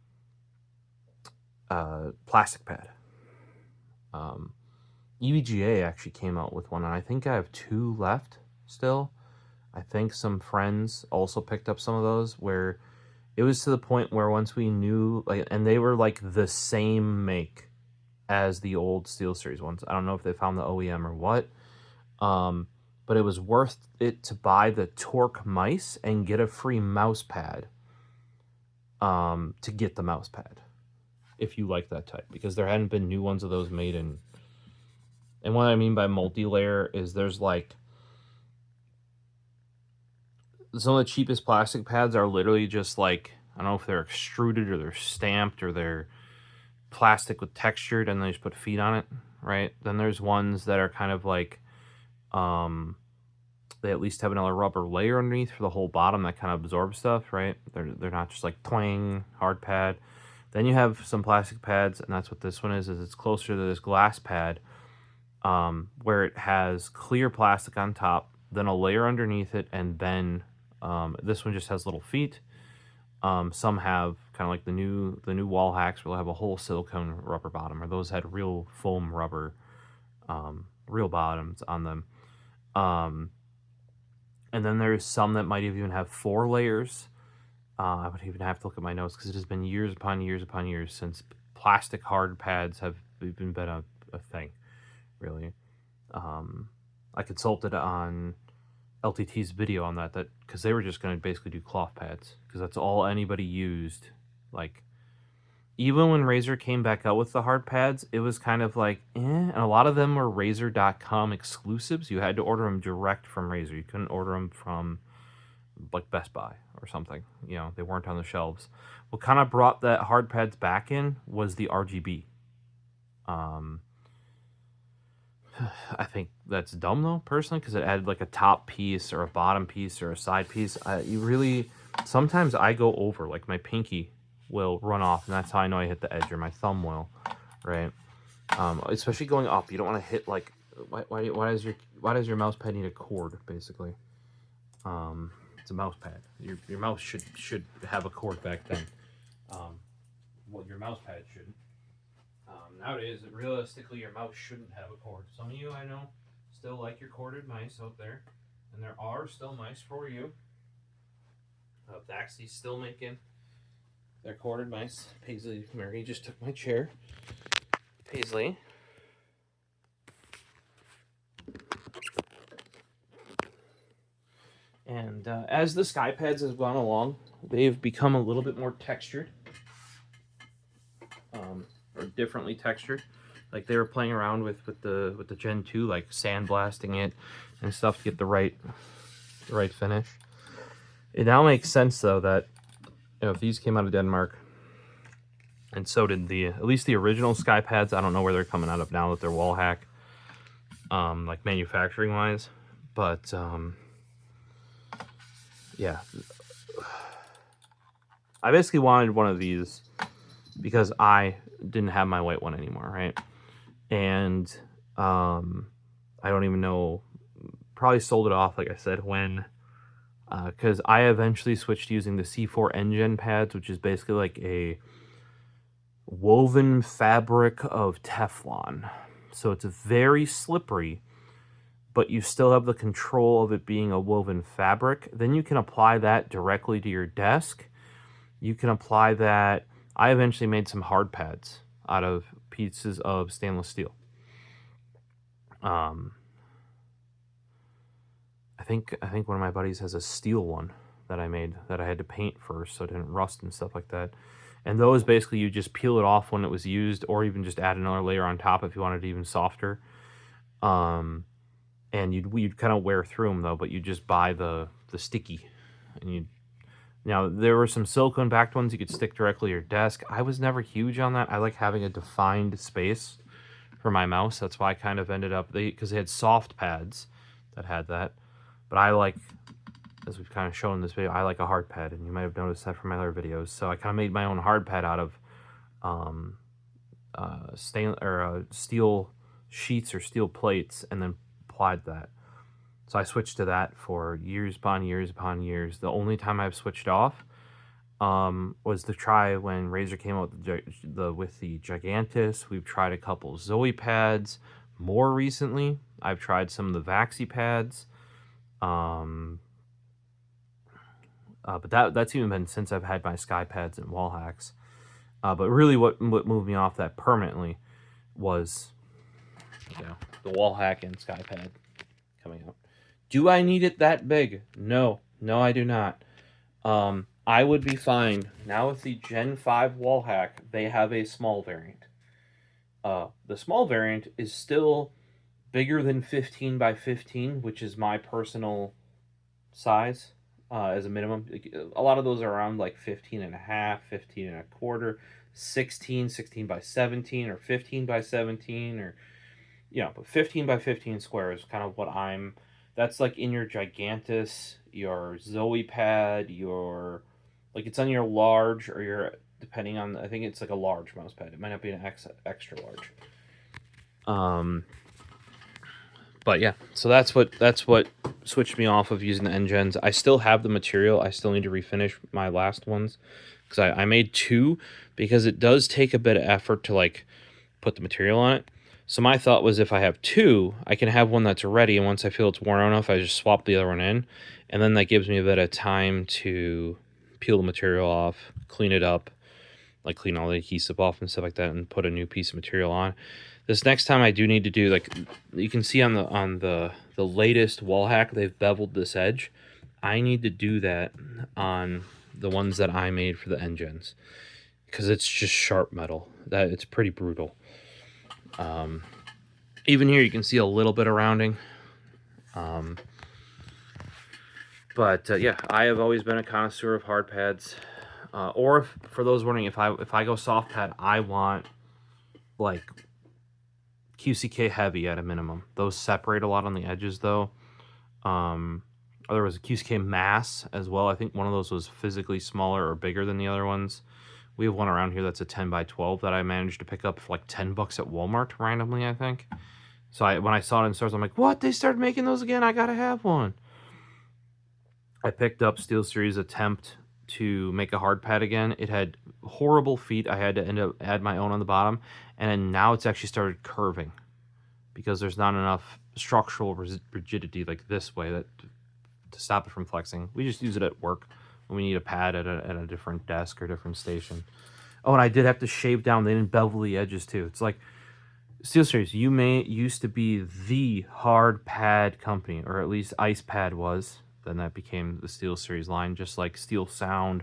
pad. EVGA actually came out with one, and I think I have 2 left still. I think some friends also picked up some of those, where it was to the point where once we knew, like, and they were like the same make as the old SteelSeries ones. I don't know if they found the OEM or what, but it was worth it to buy the Torque mice and get a free mouse pad to get the mouse pad, if you like that type, because there hadn't been new ones of those made in. And what I mean by multi-layer is there's like, some of the cheapest plastic pads are literally just like, I don't know if they're extruded or they're stamped or they're plastic with textured and they just put feet on it, right? Then there's ones that are kind of like, they at least have another rubber layer underneath for the whole bottom that kind of absorbs stuff, right? They're not just like twang, hard pad. Then you have some plastic pads, and that's what this one is it's closer to this glass pad, where it has clear plastic on top, then a layer underneath it, and then this one just has little feet. Some have kind of like the new wall hacks, where they'll have a whole silicone rubber bottom, or those had real foam rubber, real bottoms on them. And then there's some that might even have 4 layers. I would even have to look at my notes, because it has been years upon years upon years since plastic hard pads have even been a thing, really. I consulted on LTT's video on that because they were just going to basically do cloth pads, because that's all anybody used. Like, even when Razer came back out with the hard pads, it was kind of like, and a lot of them were Razer.com exclusives. You had to order them direct from Razer. You couldn't order them from like Best Buy or something. You know, they weren't on the shelves. What kind of brought that hard pads back in was the RGB. I think that's dumb, though, personally, because it added like a top piece or a bottom piece or a side piece. Sometimes I go over, like my pinky will run off, and that's how I know I hit the edge, or my thumb will, right? Especially going up, you don't want to hit like, why does your mouse pad need a cord, basically? It's a mouse pad. Your mouse should have a cord back then. Well, your mouse pad shouldn't. Nowadays, realistically, your mouse shouldn't have a cord. Some of you, I know, still like your corded mice out there, and there are still mice for you. Daxy's still making their corded mice. Paisley, Mary just took my chair. Paisley. And as the Skypads have gone along, they've become a little bit more textured. Or differently textured. Like, they were playing around with the Gen 2, like sandblasting it and stuff to get the right finish. It now makes sense, though, that, you know, if these came out of Denmark, and so did at least the original Skypads. I don't know where they're coming out of now that they're wall hack, like manufacturing wise, but yeah, I basically wanted one of these because I didn't have my white one anymore, right? And I don't even know, probably sold it off, like I said, when, because I eventually switched to using the C4 Engine pads, which is basically like a woven fabric of Teflon. So it's very slippery, but you still have the control of it being a woven fabric. Then you can apply that directly to your desk. You can apply that. I eventually made some hard pads out of pieces of stainless steel. I think one of my buddies has a steel one, that I made that I had to paint first so it didn't rust and stuff like that. And those basically you just peel it off when it was used, or even just add another layer on top if you wanted it even softer. And you'd kind of wear through them though, but you just buy the sticky, and now there were some silicone backed ones you could stick directly to your desk. I was never huge on that. I like having a defined space for my mouse. That's why I kind of ended up, because they had soft pads that had that, but I like, as we've kind of shown in this video, I like a hard pad, and you might have noticed that from my other videos. So I kind of made my own hard pad out of steel sheets or steel plates, and then applied that. So I switched to that for years upon years upon years. The only time I've switched off was to try when Razer came out with the Gigantus. We've tried a couple Zoe pads. More recently, I've tried some of the Vaxi pads. But that's even been since I've had my Skypads and wall hacks. But really what moved me off that permanently was, the wall hack and Skypad coming out. Do I need it that big? No, I do not. I would be fine. Now with the Gen 5 wall hack, they have a small variant. The small variant is still bigger than 15 by 15, which is my personal size as a minimum. A lot of those are around like 15 and a half, 15 and a quarter, 16 by 17, or 15 by 17, or, but 15 by 15 square is kind of what that's like in your Gigantus, your Zoe pad, it's on your large, or your, depending on, I think it's like a large mouse pad. It might not be an extra large. But yeah, so that's what switched me off of using the N-Gens. I still have the material. I still need to refinish my last ones, because I made 2, because it does take a bit of effort to like put the material on it. So my thought was, if I have 2, I can have one that's ready, and once I feel it's worn enough, I just swap the other one in, and then that gives me a bit of time to peel the material off, clean it up, like clean all the adhesive off and stuff like that, and put a new piece of material on. This next time I do need to do, like you can see on the latest wall hack, they've beveled this edge. I need to do that on the ones that I made for the N-Gens, because it's just sharp metal. That it's pretty brutal. Even here you can see a little bit of rounding. Yeah, I have always been a connoisseur of hard pads. Or for those wondering, if I go soft pad, I want like QCK heavy at a minimum. Those separate a lot on the edges though. There was a QCK mass as well. I think one of those was physically smaller or bigger than the other ones. We have one around here that's a 10 by 12 that I managed to pick up for like $10 at Walmart randomly, I think. So when I saw it in stores, I'm like, what? They started making those again? I gotta have one. I picked up SteelSeries attempt to make a hard pad again. It had horrible feet. I had to add my own on the bottom, and now it's actually started curving because there's not enough structural rigidity like this way to stop it from flexing. We just use it at work when we need a pad at a different desk or different station. Oh, and I did have to shave down. They didn't bevel the edges too. It's like SteelSeries used to be the hard pad company, or at least Ice Pad was. Then that became the SteelSeries line, just like Steel Sound,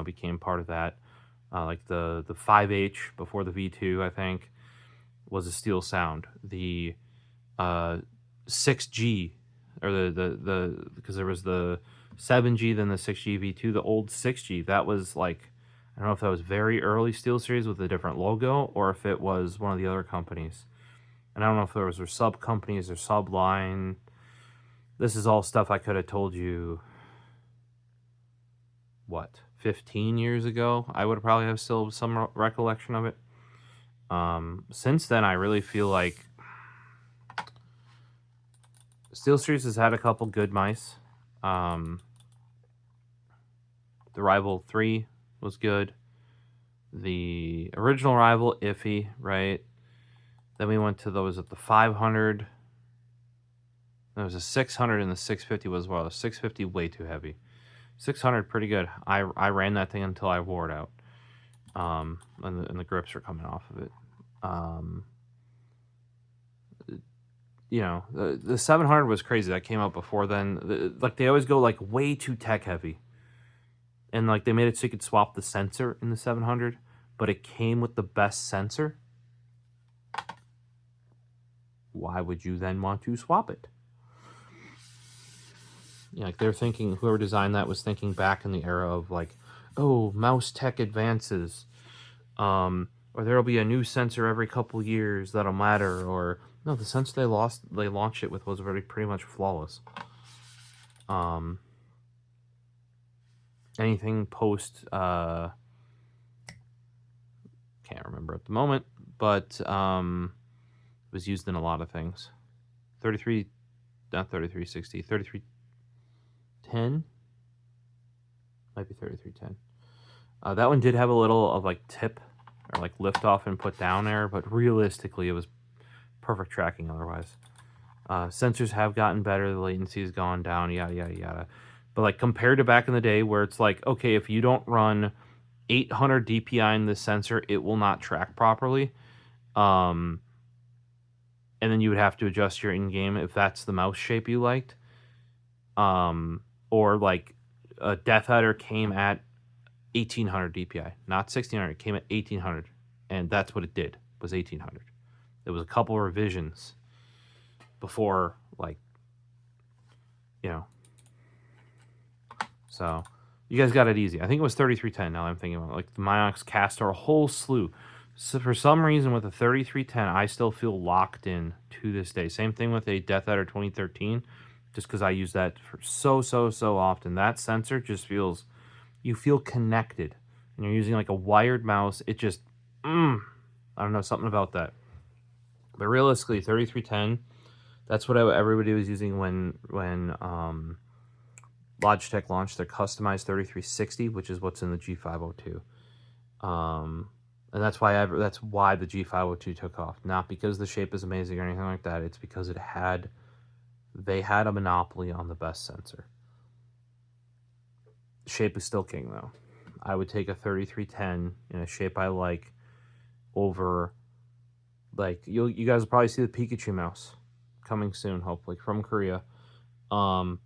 became part of that. Like the 5H before the V2, I think, was a Steel Sound. The 6G, or the because there was the 7G, then the 6G V2, the old 6G, that was like, I don't know if that was very early SteelSeries with a different logo, or if it was one of the other companies. And I don't know if there was sub companies or sub line. This is all stuff I could have told you, 15 years ago? I would probably have still some recollection of it. Since then, I really feel like SteelSeries has had a couple good mice. The Rival 3 was good. The original Rival, iffy, right? Then we went to those at the 500. There was a 600, and the 650 was well. The 650 way too heavy. 600 pretty good. I ran that thing until I wore it out. And the grips are coming off of it. you know, the 700 was crazy. That came out before then. Like, they always go, like, way too tech-heavy. And, like, they made it so you could swap the sensor in the 700, but it came with the best sensor. Why would you then want to swap it? Yeah, like, they're thinking, whoever designed that was thinking back in the era of, like, oh, mouse tech advances. Or there'll be a new sensor every couple years that'll matter, or... No, the sensor they launched it with was already pretty much flawless. Anything post, can't remember at the moment, but was used in a lot of things. 3310? Might be 3310. That one did have a little of, like, tip, or, like, lift off and put down there, but realistically it was perfect tracking otherwise. Sensors have gotten better, the latency has gone down, yada, yada, yada. But, like, compared to back in the day where it's like, okay, if you don't run 800 DPI in this sensor, it will not track properly. And then you would have to adjust your in-game if that's the mouse shape you liked. Or, like, a Death Adder came at 1800 DPI, not 1600. It came at 1800, and that's what it did, was 1800. There was a couple revisions before, like, you know. So, you guys got it easy. I think it was 3310 now I'm thinking about it. Like, the Myox, Castor, a whole slew. So, for some reason, with the 3310, I still feel locked in to this day. Same thing with a Death Adder 2013, just because I use that for so often. That sensor just feels... You feel connected. And you're using, like, a wired mouse. It just... I don't know, something about that. But realistically, 3310, that's what everybody was using when Logitech launched their customized 3360, which is what's in the G502. And that's why the G502 took off. Not because the shape is amazing or anything like that. It's because they had a monopoly on the best sensor. Shape is still king, though. I would take a 3310 in a shape I like over... Like, you guys will probably see the Pikachu mouse coming soon, hopefully, from Korea. I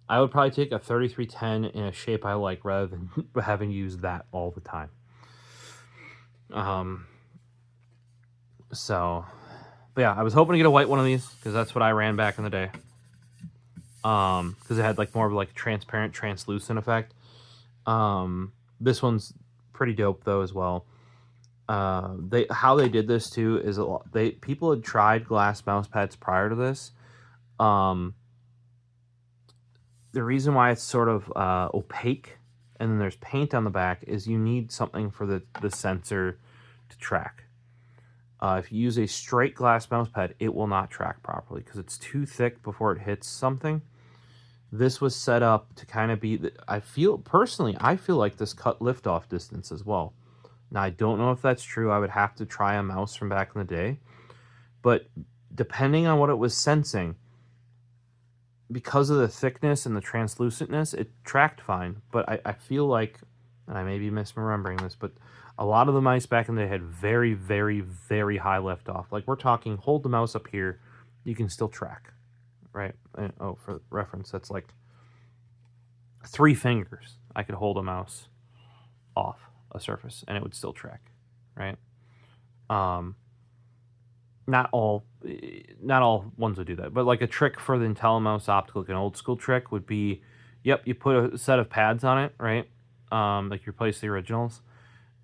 would probably take a 3310 in a shape I like rather than having used that all the time. So, but yeah, I was hoping to get a white one of these, because that's what I ran back in the day. Because it had, like, more of, like, a transparent, translucent effect. This one's pretty dope, though, as well. How they did this too is people had tried glass mouse pads prior to this. The reason why it's sort of opaque and then there's paint on the back is you need something for the sensor to track. If you use a straight glass mouse pad, it will not track properly because it's too thick before it hits something. This was set up to kind of be... I feel like this cut liftoff distance as well. Now, I don't know if that's true. I would have to try a mouse from back in the day. But depending on what it was sensing, because of the thickness and the translucentness, it tracked fine. But I feel like, and I may be misremembering this, but a lot of the mice back in the day had very, very, very high liftoff. Like, we're talking, hold the mouse up here, you can still track, right? And, oh, for reference, that's like 3 fingers. I could hold a mouse off a surface and it would still track, right? Not all ones would do that, but like a trick for the IntelliMouse optical, like an old school trick would be, yep, you put a set of pads on it, right? Like you replace the originals,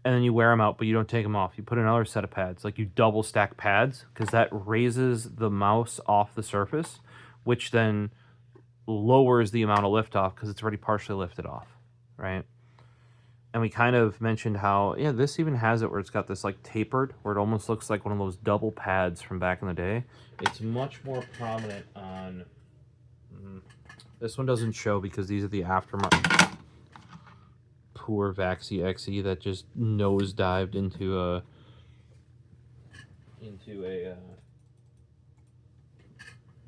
and then you wear them out, but you don't take them off. You put another set of pads, like you double stack pads, because that raises the mouse off the surface, which then lowers the amount of liftoff because it's already partially lifted off, right? And we kind of mentioned how, yeah, this even has it where it's got this like tapered, where it almost looks like one of those double pads from back in the day. It's much more prominent on... This one doesn't show because these are the aftermarket. Poor Vaxi XE that just nosedived into a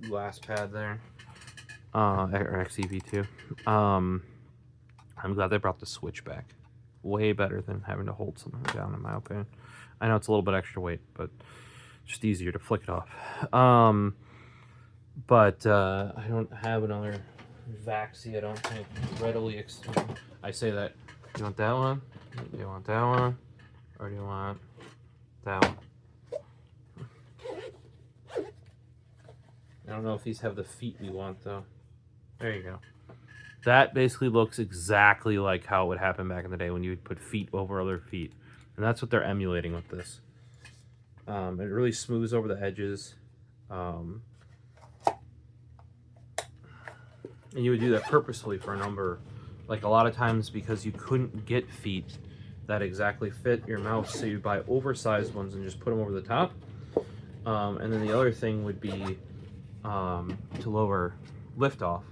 glass pad there. Or XEV2. I'm glad they brought the switch back. Way better than having to hold something down, in my opinion. I know it's a little bit extra weight, but just easier to flick it off. But I don't have another Vaxi, I don't think, readily I say that. Do you want that one? Do you want that one? Or do you want that one? I don't know if these have the feet we want, though. There you go. That basically looks exactly like how it would happen back in the day when you would put feet over other feet. And that's what they're emulating with this. It really smooths over the edges. And you would do that purposefully for a number. Like a lot of times because you couldn't get feet that exactly fit your mouse, so you buy oversized ones and just put them over the top. And then the other thing would be to lower liftoff,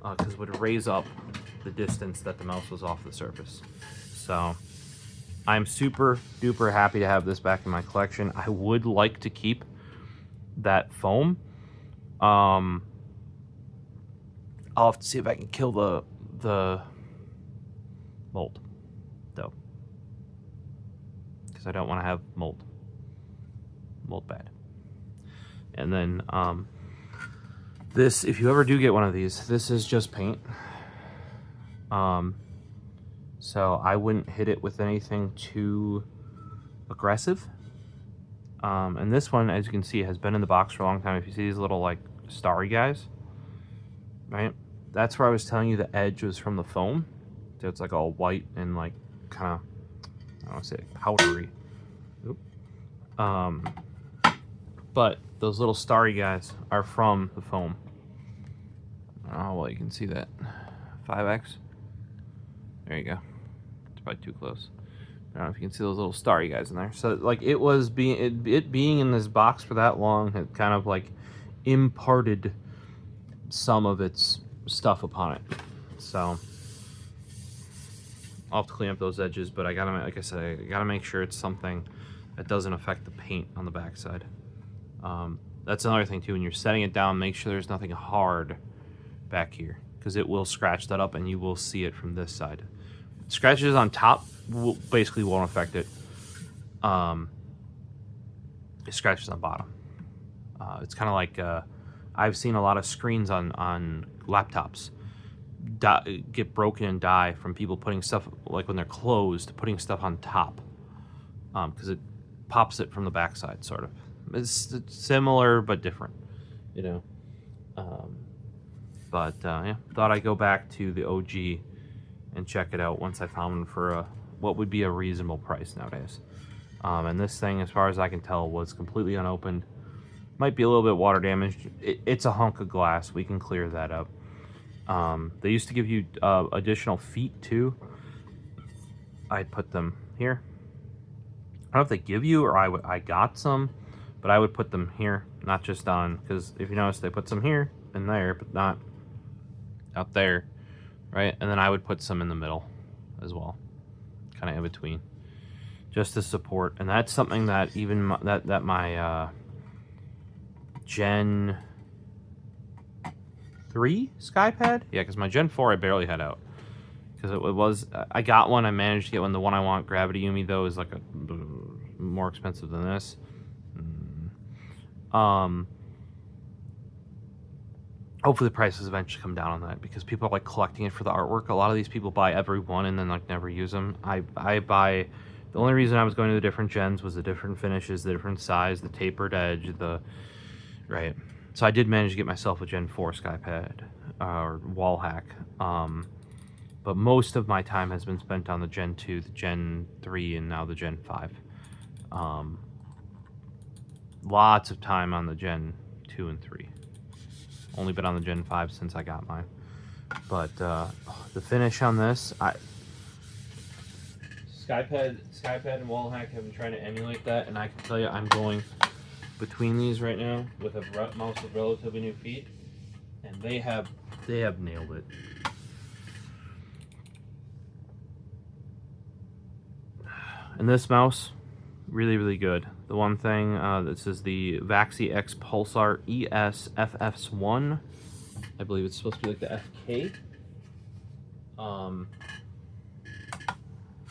because it would raise up the distance that the mouse was off the surface. So I'm super duper happy to have this back in my collection. I would like to keep that foam. I'll have to see if I can kill the mold, though, because I don't want to have mold bad. And then this, if you ever do get one of these, this is just paint. So I wouldn't hit it with anything too aggressive. And this one, as you can see, has been in the box for a long time. If you see these little like starry guys, right? That's where I was telling you the edge was from the foam. So it's like all white and like kind of, I don't want to say powdery. Oop. But those little starry guys are from the foam. Oh, well, you can see that. 5x. There you go. It's probably too close. I don't know if you can see those little starry guys in there. So, like, it was it being in this box for that long had kind of like imparted some of its stuff upon it. So I'll have to clean up those edges, but I gotta, like I said, I gotta make sure it's something that doesn't affect the paint on the backside. That's another thing too. When you're setting it down, make sure there's nothing hard back here, because it will scratch that up, and you will see it from this side. Scratches on top basically won't affect it. It scratches on bottom. It's kind of like I've seen a lot of screens on laptops get broken and die from people putting stuff, like when they're closed, putting stuff on top, because it pops it from the backside, sort of. It's similar but different, you know. Yeah, thought I'd go back to the OG and check it out once I found one for what would be a reasonable price nowadays. And this thing, as far as I can tell, was completely unopened. Might be a little bit water damaged. It's a hunk of glass. We can clear that up. They used to give you additional feet too. I'd put them here. I don't know if they give you or I got some, but I would put them here, not just on, because if you notice, they put some here and there, but not out there, right? And then I would put some in the middle as well, kind of in between, just to support. And that's something that even my Gen 3 Skypad, yeah, because my Gen 4 I barely had out, because it was, I got one, I managed to get one. The one I want, Gravity Yumi, though, is like more expensive than this. Hopefully the prices eventually come down on that, because people are like collecting it for the artwork. A lot of these people buy every one and then like never use them. I buy, the only reason I was going to the different gens was the different finishes, the different size, the tapered edge, right. So I did manage to get myself a Gen 4 Skypad, or wallhack. But most of my time has been spent on the Gen 2, the Gen 3, and now the Gen 5. Lots of time on the Gen 2 and 3. Only been on the Gen 5 since I got mine. But the finish on this, Skypad and wallhack have been trying to emulate that, and I can tell you I'm going between these right now with a mouse with relatively new feet, and they have nailed it. And this mouse, really, really good. The one thing, this is the Vaxi X Pulsar ES FFS1. I believe it's supposed to be like the FK.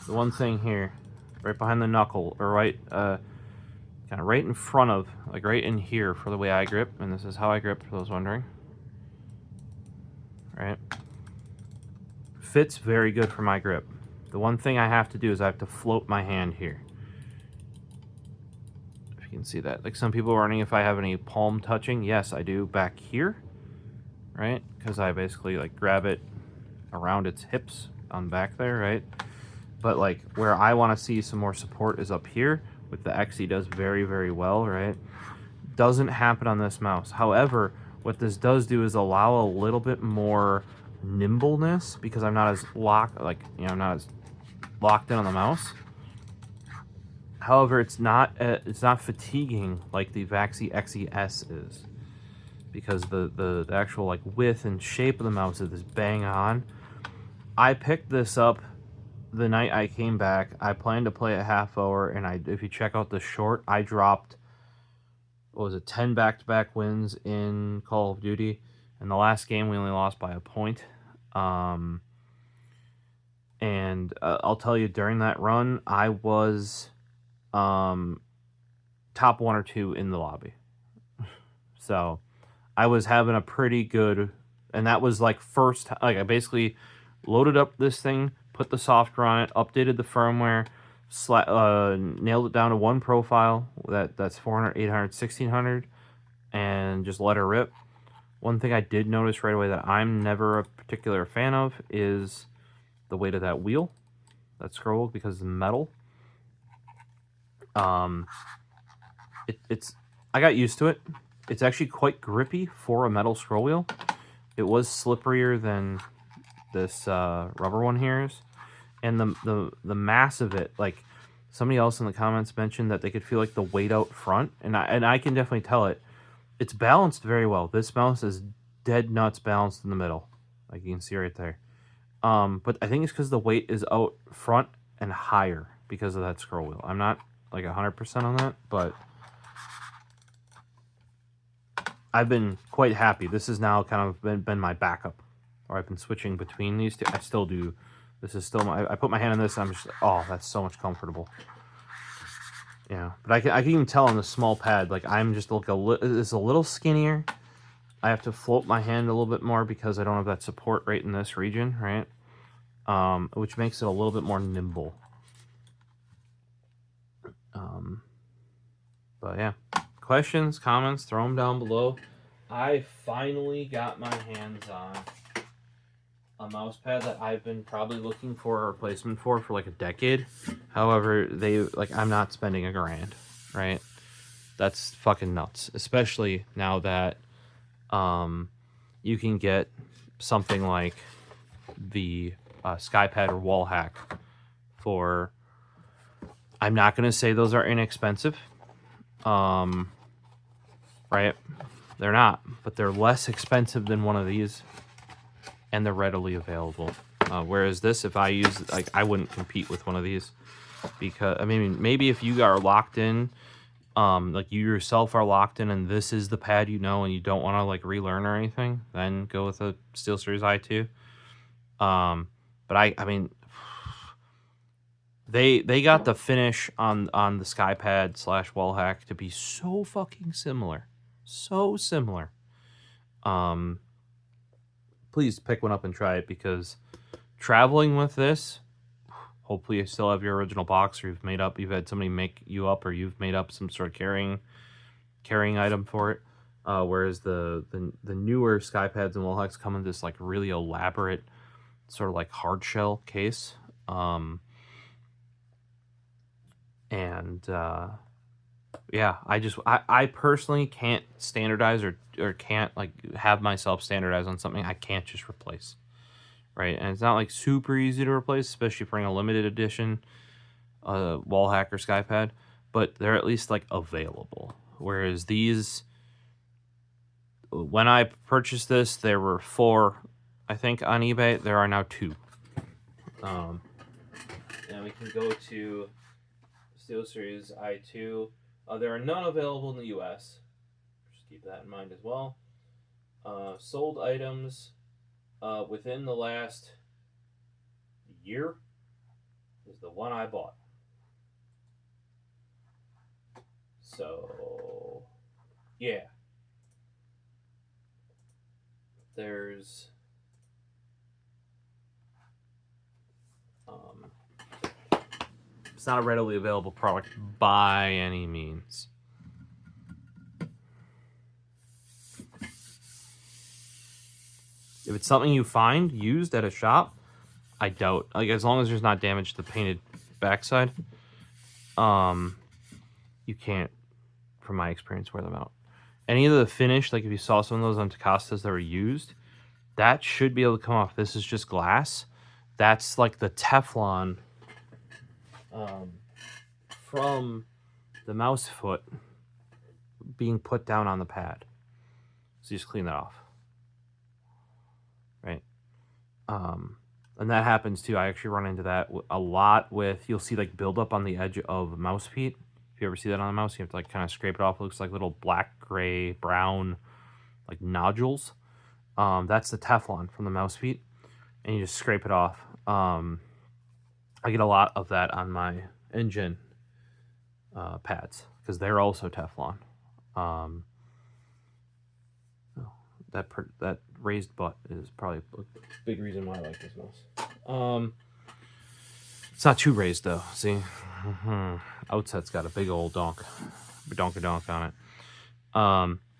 The one thing here, right behind the knuckle, or right, kind of right in front of, like right in here for the way I grip, and this is how I grip for those wondering. Right? Fits very good for my grip. The one thing I have to do is I have to float my hand here. If you can see that. Like some people are wondering if I have any palm touching. Yes, I do back here. Right? Because I basically like grab it around its hips on back there, right? But like where I want to see some more support is up here with the XE does very, very well, right? Doesn't happen on this mouse. However, what this does do is allow a little bit more nimbleness because I'm not as locked, like, you know, I'm not as locked in on the mouse. However, it's not fatiguing like the Vaxi XES is, because the actual like width and shape of the mouse is bang on. I picked this up the night I came back. I planned to play a half hour, and if you check out the short, I dropped, what was it, 10 back-to-back wins in Call of Duty. In the last game, we only lost by a point. And I'll tell you, during that run, I was top 1 or 2 in the lobby. So I was having a pretty good, and that was like first, like I basically loaded up this thing, put the software on it, updated the firmware, nailed it down to one profile that's 400, 800, 1600, and just let her rip. One thing I did notice right away that I'm never a particular fan of is the weight of that wheel, that scroll, because it's metal. It's I got used to it. It's actually quite grippy for a metal scroll wheel. It was slipperier than this rubber one here is. And the mass of it, like somebody else in the comments mentioned that they could feel like the weight out front, and I can definitely tell it. It's balanced very well. This mouse is dead nuts balanced in the middle, like you can see right there. But I think it's because the weight is out front and higher because of that scroll wheel. I'm not like 100% on that, but I've been quite happy. This has now kind of been my backup, or I've been switching between these two. I still do. This is still I put my hand on this, and I'm just, oh, that's so much comfortable. Yeah, but I can even tell on the small pad, like I'm just like it's a little skinnier. I have to float my hand a little bit more because I don't have that support right in this region, right? Which makes it a little bit more nimble. But yeah, questions, comments, throw them down below. I finally got my hands on a mouse pad that I've been probably looking for a replacement for like a decade. However, I'm not spending $1,000, right? That's fucking nuts, especially now that you can get something like the Skypad or wallhack for, I'm not going to say those are inexpensive, right? They're not, but they're less expensive than one of these, and they're readily available. Whereas this, if I use, like, I wouldn't compete with one of these, because, I mean, maybe if you are locked in, like you yourself are locked in, and this is the pad you know, and you don't want to like relearn or anything, then go with a SteelSeries I-2. But I mean, they got the finish on the Skypad / wallhack to be so fucking similar, so similar. Please pick one up and try it, because traveling with this, hopefully you still have your original box, or you've had somebody make you up, or you've made up some sort of carrying item for it. Whereas the newer Skypads and wallhacks come in this like really elaborate sort of like hard shell case. Yeah, I personally can't standardize or can't like have myself standardize on something I can't just replace, right? And it's not like super easy to replace, especially for a limited edition wallhack or Skypad, but they're at least like available. Whereas these, when I purchased this, there were 4, I think, on eBay. There are now 2. And we can go to SteelSeries I-2. There are none available in the US. Just keep that in mind as well. Sold items within the last year is the one I bought. So, yeah. There's it's not a readily available product by any means. If it's something you find used at a shop, I doubt. Like, as long as there's not damage to the painted backside, you can't, from my experience, wear them out. Any of the finish, like if you saw some of those on Tacostas that were used, that should be able to come off. This is just glass. That's like the Teflon from the mouse foot being put down on the pad. So you just clean that off. Right? And that happens too. I actually run into that a lot with, you'll see like buildup on the edge of mouse feet. If you ever see that on the mouse, you have to like kind of scrape it off. It looks like little black, gray, brown, like nodules. That's the Teflon from the mouse feet. And you just scrape it off. I get a lot of that on my engine pads because they're also Teflon. That raised butt is probably a big reason why I like this mouse. It's not too raised though. See, Outset's got a big old donkadonk on it.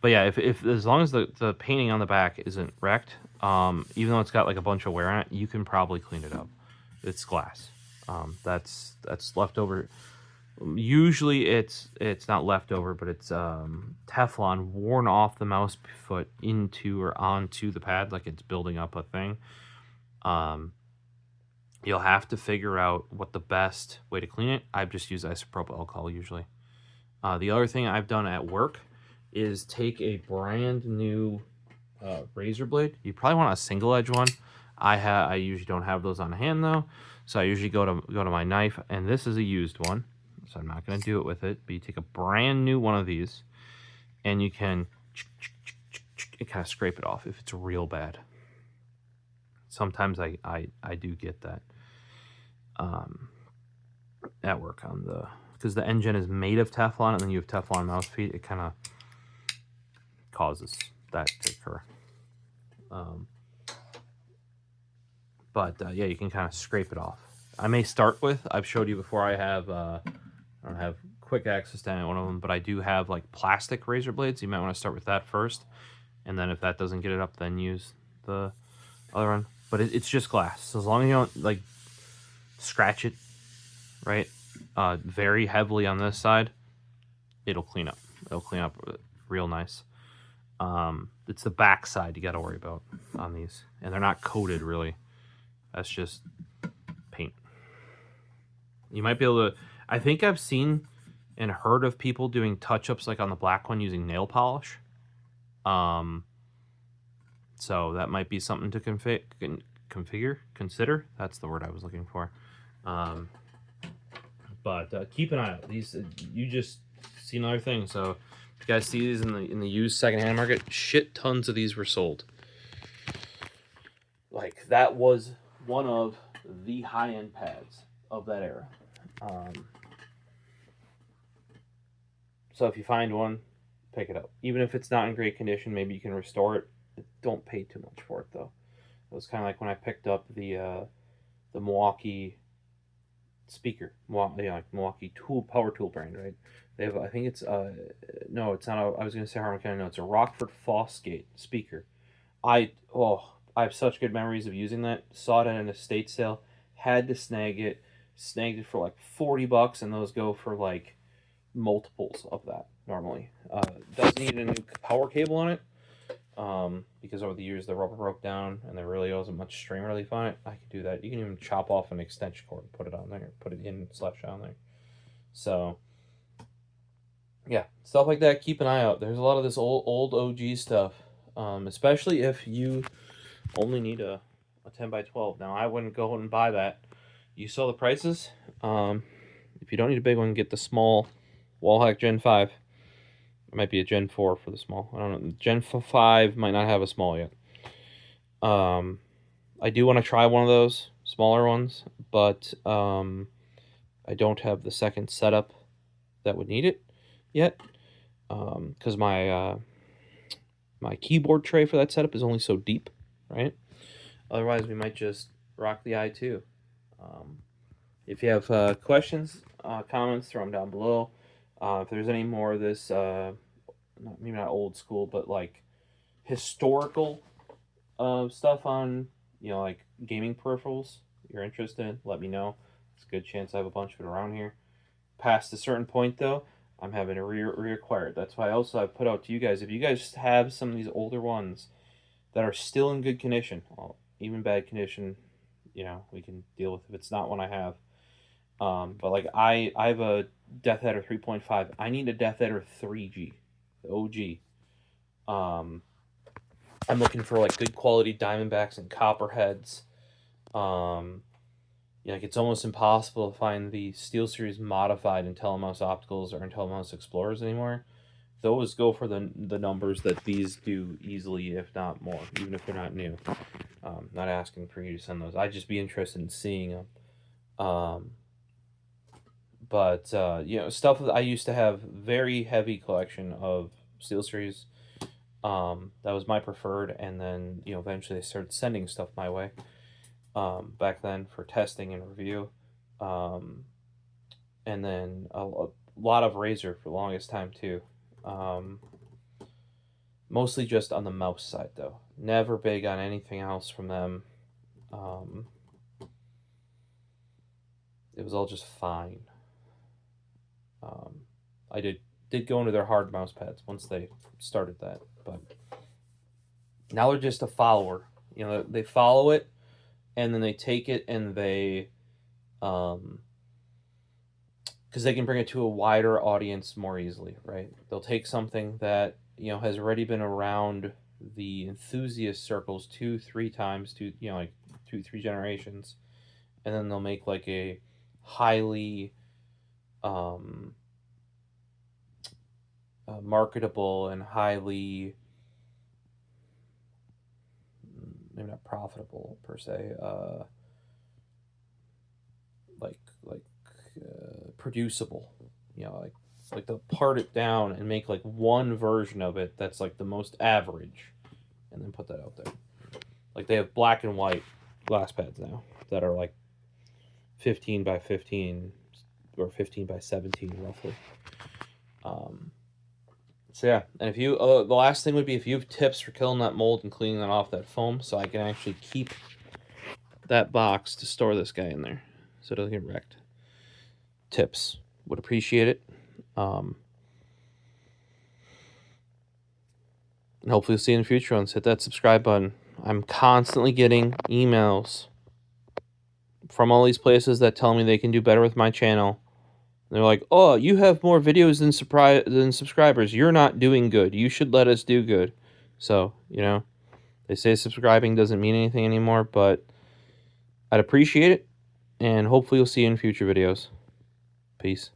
But yeah, if as long as the painting on the back isn't wrecked, even though it's got like a bunch of wear on it, you can probably clean it up. It's glass. That's leftover. Usually it's not leftover, but it's Teflon worn off the mouse foot into or onto the pad, like it's building up a thing. You'll have to figure out what the best way to clean it. I've just used isopropyl alcohol usually. The other thing I've done at work is take a brand new razor blade. You probably want a single edge one. I usually don't have those on hand though, so I usually go to my knife, and this is a used one. So I'm not going to do it with it, but you take a brand new one of these and you can kind of scrape it off if it's real bad. Sometimes I do get that at work because the engine is made of Teflon and then you have Teflon mouse feet. It kind of causes that to occur. Yeah, you can kind of scrape it off. I may start with, I've showed you before, I don't have quick access to any one of them, but I do have like plastic razor blades. You might want to start with that first, and then if that doesn't get it up, then use the other one. But it's just glass, so as long as you don't like scratch it, right, very heavily on this side, it'll clean up. It'll clean up real nice. It's the back side you got to worry about on these, and they're not coated really. That's just paint. You might be able to. I think I've seen and heard of people doing touch-ups like on the black one using nail polish. So that might be something to consider. That's the word I was looking for. But keep an eye out. These you just see another thing. So if you guys see these in the used secondhand market, shit tons of these were sold. Like that was one of the high-end pads of that era. So if you find one, pick it up. Even if it's not in great condition, maybe you can restore it. Don't pay too much for it though. It was kind of like when I picked up the Milwaukee speaker, Milwaukee power tool brand, right? They have, I think it's no, it's not. I was gonna say Harman. No, it's a Rockford Fosgate speaker. I have such good memories of using that. Saw it at an estate sale. Had to snag it. Snagged it for like $40, and those go for like multiples of that normally. Does need a new power cable on it because over the years the rubber broke down and there really wasn't much string relief on it. I could do that. You can even chop off an extension cord and put it on there, put it in / on there. So yeah, stuff like that. Keep an eye out. There's a lot of this old OG stuff, especially if you only need a 10x12. Now I wouldn't go and buy that. You saw the prices. If you don't need a big one, get the small wallhack Gen 5. It might be a Gen 4 for the small. I don't know. Gen 5 might not have a small yet. I do want to try one of those smaller ones, but I don't have the second setup that would need it. yet, because my my keyboard tray for that setup is only so deep, right? Otherwise, we might just rock the i2. If you have questions, comments, throw them down below. If there's any more of this, maybe not old school, but like historical stuff on, like gaming peripherals you're interested in, let me know. It's a good chance I have a bunch of it around here. Past a certain point, though, I'm having to reacquire it. That's why also I put out to you guys, if you guys have some of these older ones that are still in good condition, well, even bad condition, we can deal with if it's not one I have. But like I have a Death Adder 3.5. I need a Death Adder 3G, the OG. I'm looking for like good quality Diamondbacks and Copperheads. Like it's almost impossible to find the SteelSeries modified IntelliMouse Opticals or IntelliMouse Explorers anymore. Those go for the numbers that these do easily, if not more, even if they're not new. Not asking for you to send those. I'd just be interested in seeing them. But stuff that I used to have very heavy collection of SteelSeries. That was my preferred, and then eventually they started sending stuff my way. Back then for testing and review, and then a lot of Razer for the longest time too. Mostly just on the mouse side though. Never big on anything else from them. It was all just fine. I did go into their hard mouse pads once they started that, but now they're just a follower. They follow it, and then they take it and they, because they can bring it to a wider audience more easily, right? They'll take something that has already been around the enthusiast circles 2-3 times, like 2-3 generations, and then they'll make like a highly marketable and highly, maybe not profitable per se, producible. Like they'll part it down and make like one version of it that's like the most average, and then put that out there. Like they have black and white glass pads now that are like 15 by 15 or 15 by 17 roughly. So yeah, and if you the last thing would be if you have tips for killing that mold and cleaning that off that foam, so I can actually keep that box to store this guy in there so it doesn't get wrecked. Tips, would appreciate it. And hopefully you'll see you in future ones. Hit that subscribe button. I'm constantly getting emails from all these places that tell me they can do better with my channel. They're like, oh, you have more videos than subscribers. You're not doing good. You should let us do good. So, they say subscribing doesn't mean anything anymore, but I'd appreciate it. And hopefully you'll see you in future videos. Peace.